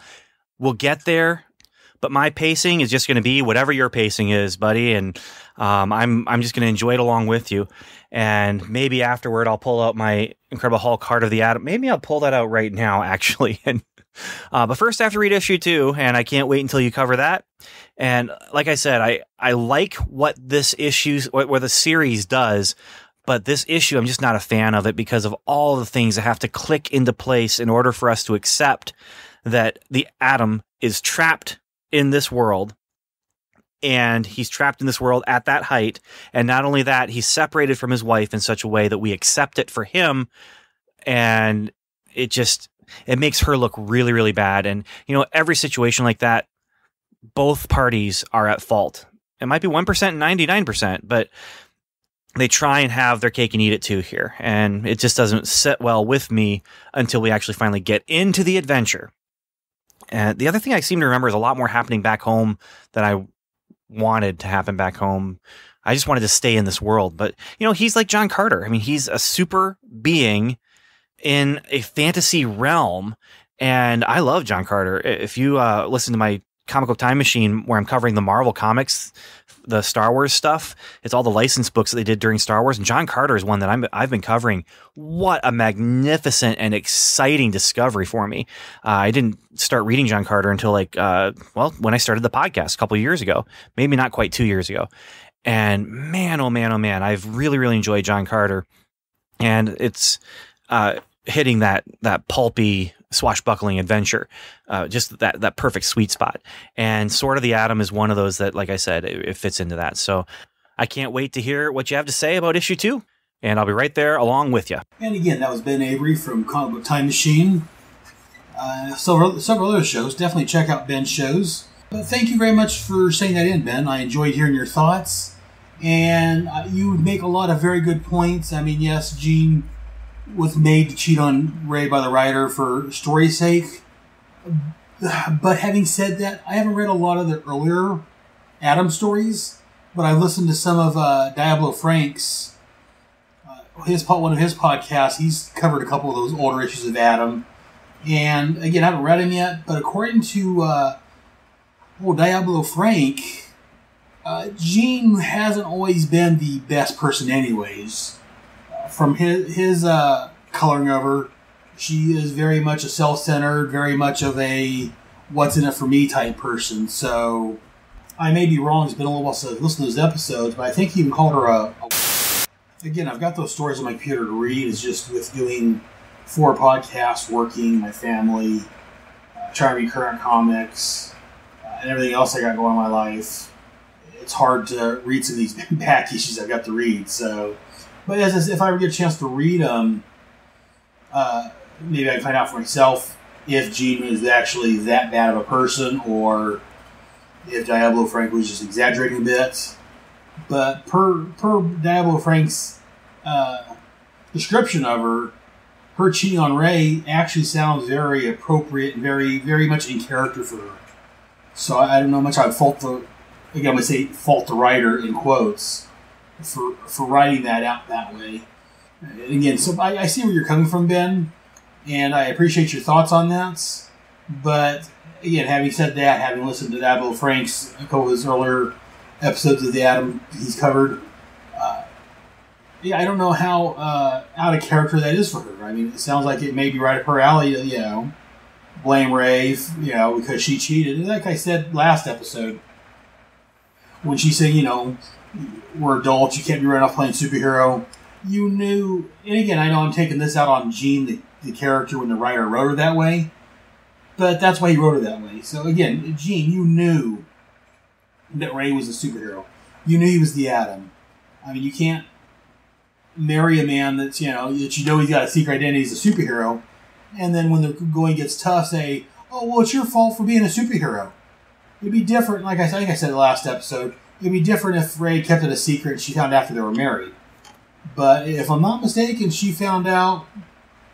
We'll get there. but my pacing is just going to be whatever your pacing is, buddy. And I'm just going to enjoy it along with you. And maybe afterward, I'll pull out my Incredible Hulk Heart of the Atom. Maybe I'll pull that out right now, actually. And but first, I have to read issue 2, and I can't wait until you cover that. And like I said, I like what this issue, what the series does, but this issue, I'm just not a fan of it because of all the things that have to click into place in order for us to accept that the Atom is trapped in this world. And he's trapped in this world at that height. And not only that, he's separated from his wife in such a way that we accept it for him. And it makes her look really, really bad. And, every situation like that, both parties are at fault. It might be 1% and 99%, but they try and have their cake and eat it too here. And it just doesn't sit well with me until we actually finally get into the adventure. And the other thing I seem to remember is a lot more happening back home than I wanted to happen back home. I just wanted to stay in this world. But, he's like John Carter. I mean, he's a super being in a fantasy realm. And I love John Carter. If you listen to my Comic Book Time Machine, where I'm covering the Marvel comics, the Star Wars stuff, it's all the licensed books that they did during Star Wars. And John Carter is one that I've been covering. What a magnificent and exciting discovery for me. I didn't start reading John Carter until when I started the podcast a couple of years ago, maybe not quite 2 years ago. And man, oh man, I've really, really enjoyed John Carter. And it's hitting that pulpy, swashbuckling adventure, just that perfect sweet spot. And Sword of the Atom is one of those that, like I said, it fits into that. So I can't wait to hear what you have to say about issue 2, and I'll be right there along with you. And again, that was Ben Avery from Comic Book Time Machine. Several other shows. Definitely check out Ben's shows. But thank you very much for saying that in, Ben. I enjoyed hearing your thoughts, and you make a lot of very good points. I mean, yes, Jean was made to cheat on Ray by the writer for story's sake. But having said that, I haven't read a lot of the earlier Atom stories, but I've listened to some of Diablo Frank's, one of his podcasts. He's covered a couple of those older issues of Atom. And again, I haven't read him yet, but according to Diablo Frank, Jean hasn't always been the best person anyways. From his coloring of her, she is very much a self-centered, very much of a what's in it for me type person. So I may be wrong. It's been a little while since I've listened to those episodes, but I think he even called her Again, I've got those stories on my computer to read. It's just with doing 4 podcasts, working, my family, trying to read current comics, and everything else I got going in my life. It's hard to read some of these back issues I've got to read. So. But if I ever get a chance to read them, maybe I can find out for myself if Jean is actually that bad of a person, or if Diablo Frank was just exaggerating a bit. But per Diablo Frank's description of her cheating on Ray actually sounds very appropriate and very, very much in character for her. So I don't know how much I'd fault the writer in quotes for writing that out that way. And again, so I see where you're coming from, Ben, and I appreciate your thoughts on that. But again, having said that, having listened to Diablo Frank's a couple of his earlier episodes of the Atom he's covered, I don't know how out of character that is for her. I mean, it sounds like it may be right up her alley, blame Ray, because she cheated. And like I said last episode, when she said, we're adults, you can't be running off playing superhero. You knew, and again, I know I'm taking this out on Jean, the character, when the writer wrote her that way, but that's why he wrote her that way. So again, Jean, you knew that Ray was a superhero. You knew he was the Atom. I mean, you can't marry a man that's, that he's got a secret identity as a superhero, and then when the going gets tough, say, oh, well, it's your fault for being a superhero. It'd be different, like I think I said in the last episode, it'd be different if Ray kept it a secret and she found out after they were married. But if I'm not mistaken, she found out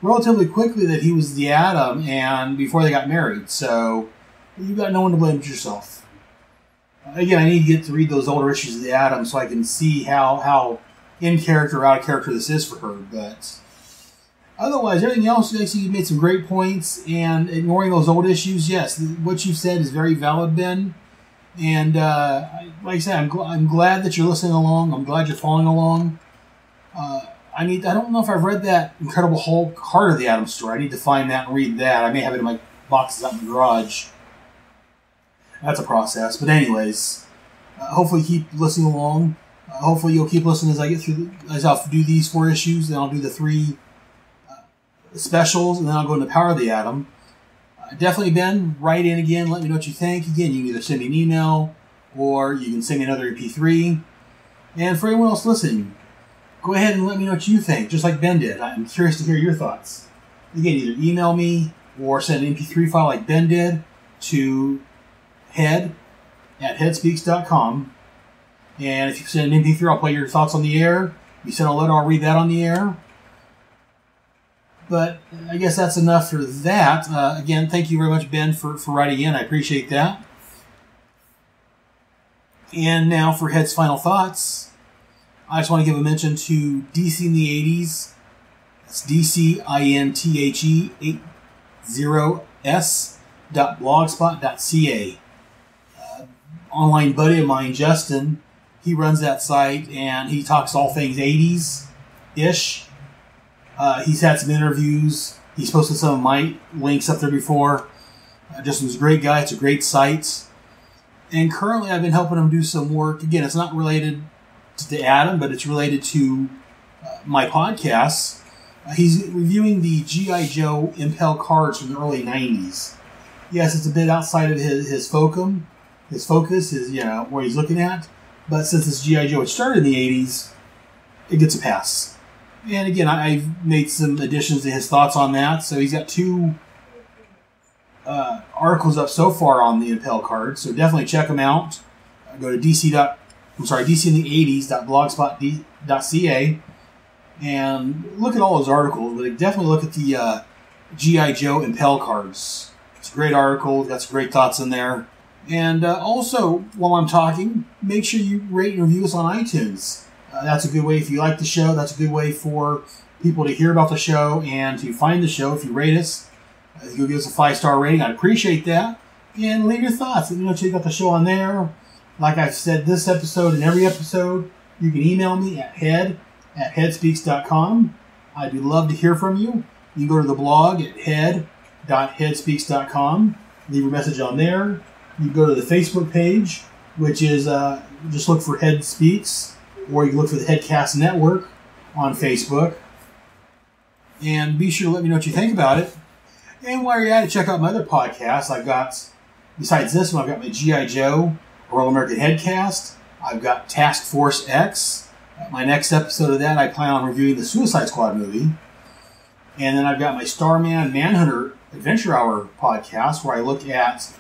relatively quickly that he was the Atom, and before they got married. So you've got no one to blame but yourself. Again, I need to get to read those older issues of the Atom so I can see how in character or out of character this is for her. But Otherwise, everything else, actually, you made some great points, and ignoring those old issues, yes, what you've said is very valid, Ben. And like I said, I'm glad that you're listening along. I'm glad you're following along. I don't know if I've read that Incredible Hulk Heart of the Atom story. I need to find that and read that. I may have it in my boxes out in the garage. That's a process. But anyways, hopefully keep listening along. Hopefully you'll keep listening as I get through, as I'll do these 4 issues, then I'll do the 3 specials, and then I'll go into Power of the Atom. Definitely, Ben, write in again. Let me know what you think. Again, you can either send me an email or you can send me another MP3. And for anyone else listening, go ahead and let me know what you think, just like Ben did. I'm curious to hear your thoughts. Again, either email me or send an MP3 file like Ben did to head@headspeaks.com. And if you send an MP3, I'll play your thoughts on the air. If you send a letter, I'll read that on the air. But I guess that's enough for that. Again, thank you very much, Ben, for writing in. I appreciate that. And now for Head's final thoughts. I just want to give a mention to DC in the 80s. That's DCINTHE80s.blogspot.ca. Online buddy of mine, Justin, he runs that site, and he talks all things 80s-ish. He's had some interviews. He's posted some of my links up there before. Justin's a great guy. It's a great site. And currently I've been helping him do some work. Again, it's not related to Adam, but it's related to my podcasts. He's reviewing the G.I. Joe Impel cards from the early 90s. Yes, it's a bit outside of his focus, where he's looking at. But since it's G.I. Joe, it started in the 80s, it gets a pass. And again, I've made some additions to his thoughts on that. So he's got 2 articles up so far on the Impel cards. So definitely check them out. Go to DCin80s.blogspot.ca and look at all those articles. But definitely look at the G.I. Joe Impel cards. It's a great article. Got some great thoughts in there. And also, while I'm talking, make sure you rate and review us on iTunes. That's a good way, if you like the show, that's a good way for people to hear about the show and to find the show. If you rate us, if you'll give us a 5-star rating, I'd appreciate that. And leave your thoughts. Let me know what you got the show on there. Like I've said this episode and every episode, you can email me at head@headspeaks.com. I'd love to hear from you. You can go to the blog at head.headspeaks.com. Leave a message on there. You can go to the Facebook page, which is just look for Head Speaks. Or you can look for the Headcast Network on Facebook. And be sure to let me know what you think about it. And while you're at it, check out my other podcasts. I've got, besides this one, I've got my G.I. Joe, Royal American Headcast. I've got Task Force X. My next episode of that, I plan on reviewing the Suicide Squad movie. And then I've got my Starman Manhunter Adventure Hour podcast, where I look at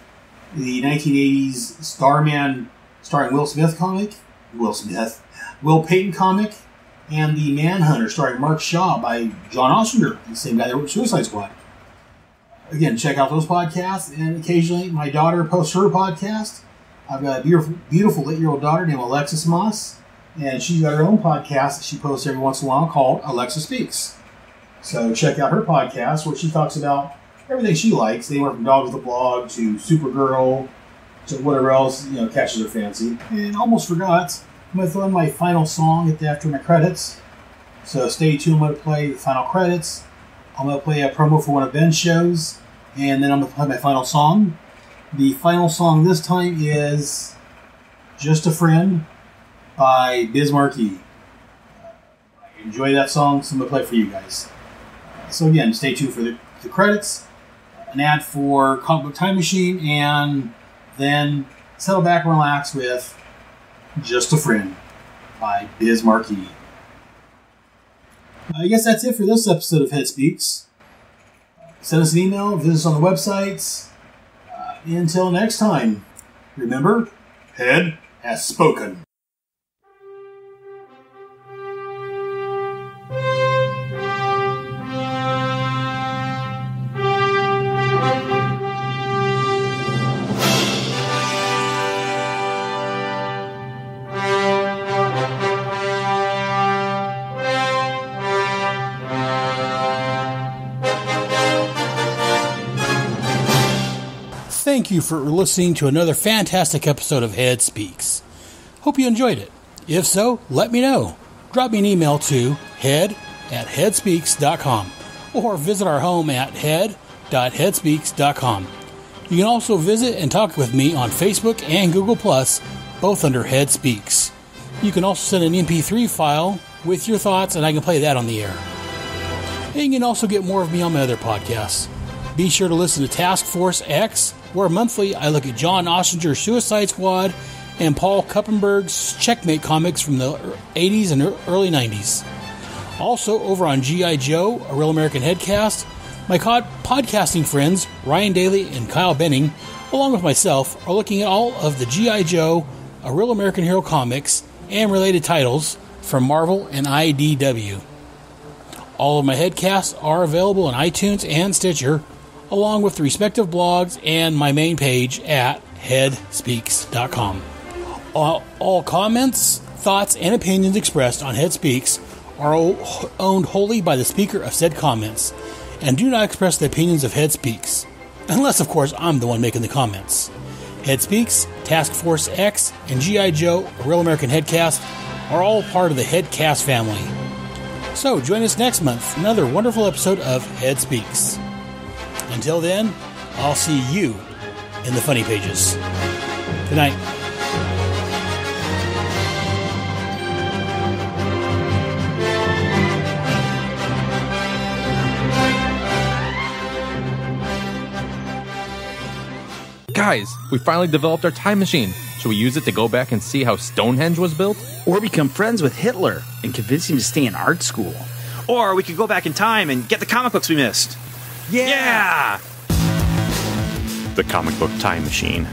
the 1980s Starman starring Will Smith comic. Will Payton comic, and the Manhunter starring Mark Shaw by John Ostrander, the same guy that wrote Suicide Squad. Again, check out those podcasts, and occasionally my daughter posts her podcast. I've got a beautiful 8-year-old daughter named Alexis Moss, and she's got her own podcast that she posts every once in a while called Alexa Speaks. So check out her podcast where she talks about everything she likes, anywhere from Dog with a Blog to Supergirl to whatever else catches her fancy. And almost forgot, I'm going to throw in my final song after my credits. So stay tuned. I'm going to play the final credits. I'm going to play a promo for one of Ben's shows. And then I'm going to play my final song. The final song this time is Just a Friend by Biz Markie. I enjoy that song, so I'm going to play it for you guys. So again, stay tuned for the credits, an ad for Comic Book Time Machine, and then settle back and relax with Just a Friend by Biz Markie. I guess that's it for this episode of Head Speaks. Send us an email, visit us on the websites. Until next time, remember, Head has spoken. thank you for listening to another fantastic episode of Head Speaks. Hope you enjoyed it. If so, let me know. Drop me an email to head@headspeaks.com or visit our home at head.headspeaks.com. You can also visit and talk with me on Facebook and Google+, both under Head Speaks. You can also send an MP3 file with your thoughts, and I can play that on the air. And you can also get more of me on my other podcasts. Be sure to listen to Task Force X, where monthly I look at John Ossinger's Suicide Squad and Paul Kuppenberg's Checkmate comics from the 80s and early 90s. Also, over on G.I. Joe, a Real American Headcast, my podcasting friends Ryan Daly and Kyle Benning, along with myself, are looking at all of the G.I. Joe, a Real American Hero comics, and related titles from Marvel and IDW. All of my headcasts are available on iTunes and Stitcher, along with the respective blogs and my main page at headspeaks.com. All comments, thoughts, and opinions expressed on Head Speaks are owned wholly by the speaker of said comments, and do not express the opinions of Head Speaks, unless, of course, I'm the one making the comments. Head Speaks, Task Force X, and G.I. Joe, a Real American Headcast, are all part of the Headcast family. So, join us next month for another wonderful episode of Head Speaks. Until then, I'll see you in the funny pages. Good night. Guys, we finally developed our time machine. Should we use it to go back and see how Stonehenge was built? Or become friends with Hitler and convince him to stay in art school. Or we could go back in time and get the comic books we missed. Yeah! The Comic Book Time Machine.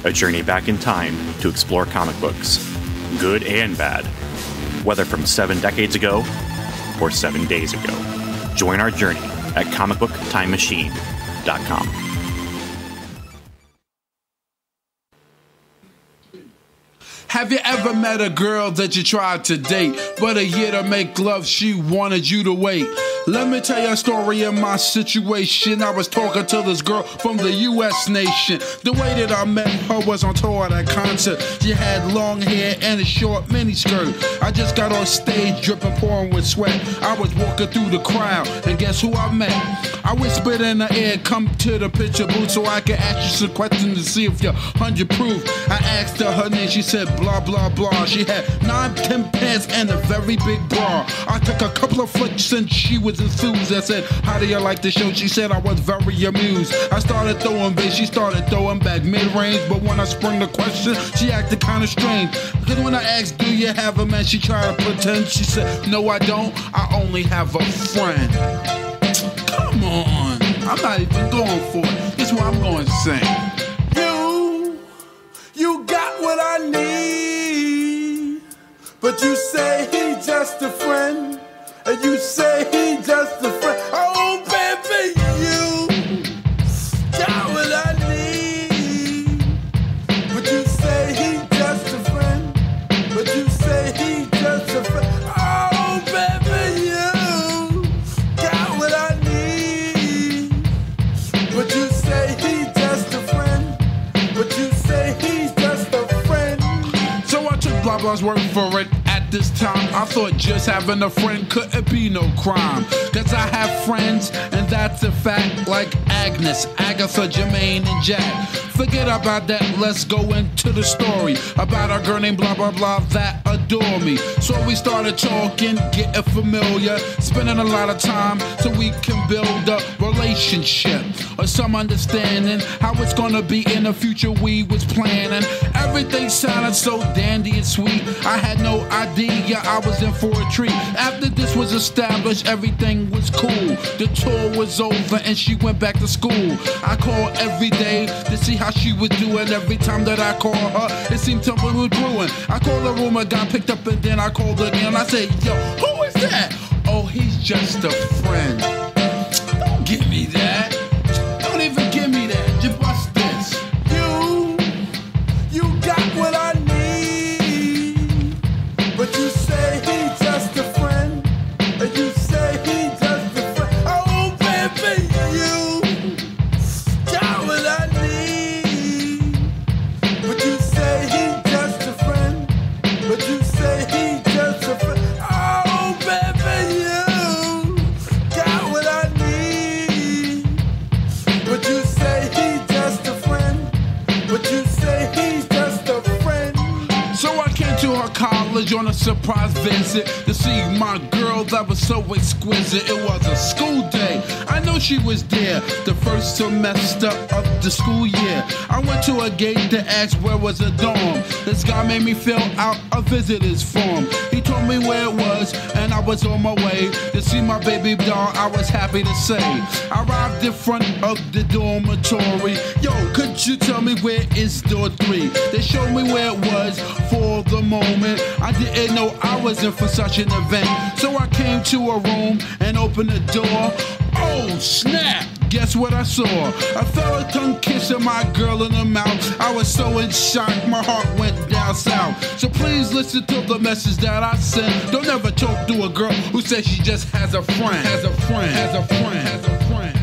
A journey back in time to explore comic books. Good and bad. Whether from 7 decades ago or 7 days ago. Join our journey at comicbooktimemachine.com. Have you ever met a girl that you tried to date, but a year to make love she wanted you to wait? Let me tell you a story of my situation. I was talking to this girl from the U.S. nation. The way that I met her was on tour at a concert. She had long hair and a short miniskirt. I just got on stage dripping, pouring with sweat. I was walking through the crowd, and guess who I met? I whispered in the air, come to the picture booth so I can ask you some questions to see if you're 100 proof. I asked her name, she said blah blah blah. She had 9-10 pants and a very big bra. I took a couple of flicks and she was enthused. I said, how do you like the show? She said I was very amused. I started throwing bass, she started throwing back mid-range, but when I sprung the question, she acted kind of strange. Because when I asked, do you have a man? She tried to pretend. She said, no I don't, I only have a friend. Come on, I'm not even going for it. This is what I'm going to sing. You got what I need, but you say he's just a friend, and you say he's just a friend. Oh, baby, you got what I need, but you say he's just a friend, but you say he's just a friend. Oh, baby, you got what I need, but you say he's just a friend, but you say he's just a friend. So I took blah blah's word for it. At this time, I thought just having a friend couldn't be no crime. Cause I have friends, and that's a fact, like Agnes, Agatha, Jermaine, and Jack. Forget about that, let's go into the story about a girl named blah blah blah that adore me. So we started talking, getting familiar, spending a lot of time so we can build a relationship or some understanding how it's gonna be in the future we was planning. Everything sounded so dandy and sweet, I had no idea I was in for a treat. After this was established, everything was cool. The tour was over and she went back to school. I called every day to see how she was doing. Every time that I called her, it seemed something was brewing. I called the room, I got picked up, and then I called again. I said, yo, who is that? Oh, he's just a friend. Don't give me that. Don't even give me that. Just bust this. You got what I need, but you say he's just a friend, and you say he's just a friend. Oh, baby, you got what I need, college on a surprise visit to see my girl that was so exquisite. It was a school day. I know she was there the first semester of the school year. I went to a gate to ask where was a dorm. This guy made me fill out a visitor's form. He told me where it was, and I was on my way to see my baby doll. I was happy to say. I arrived in front of the dormitory. Yo, could you tell me where is door 3? They showed me where it was for the moment. I didn't know I was in for such an event. So I came to a room and opened the door. Oh, snap! Guess what I saw? A fella tongue kissing my girl in the mouth. I was so in shock, my heart went down south. So please listen to the message that I sent. Don't ever talk to a girl who says she just has a friend. Has a friend. Has a friend. Has a friend.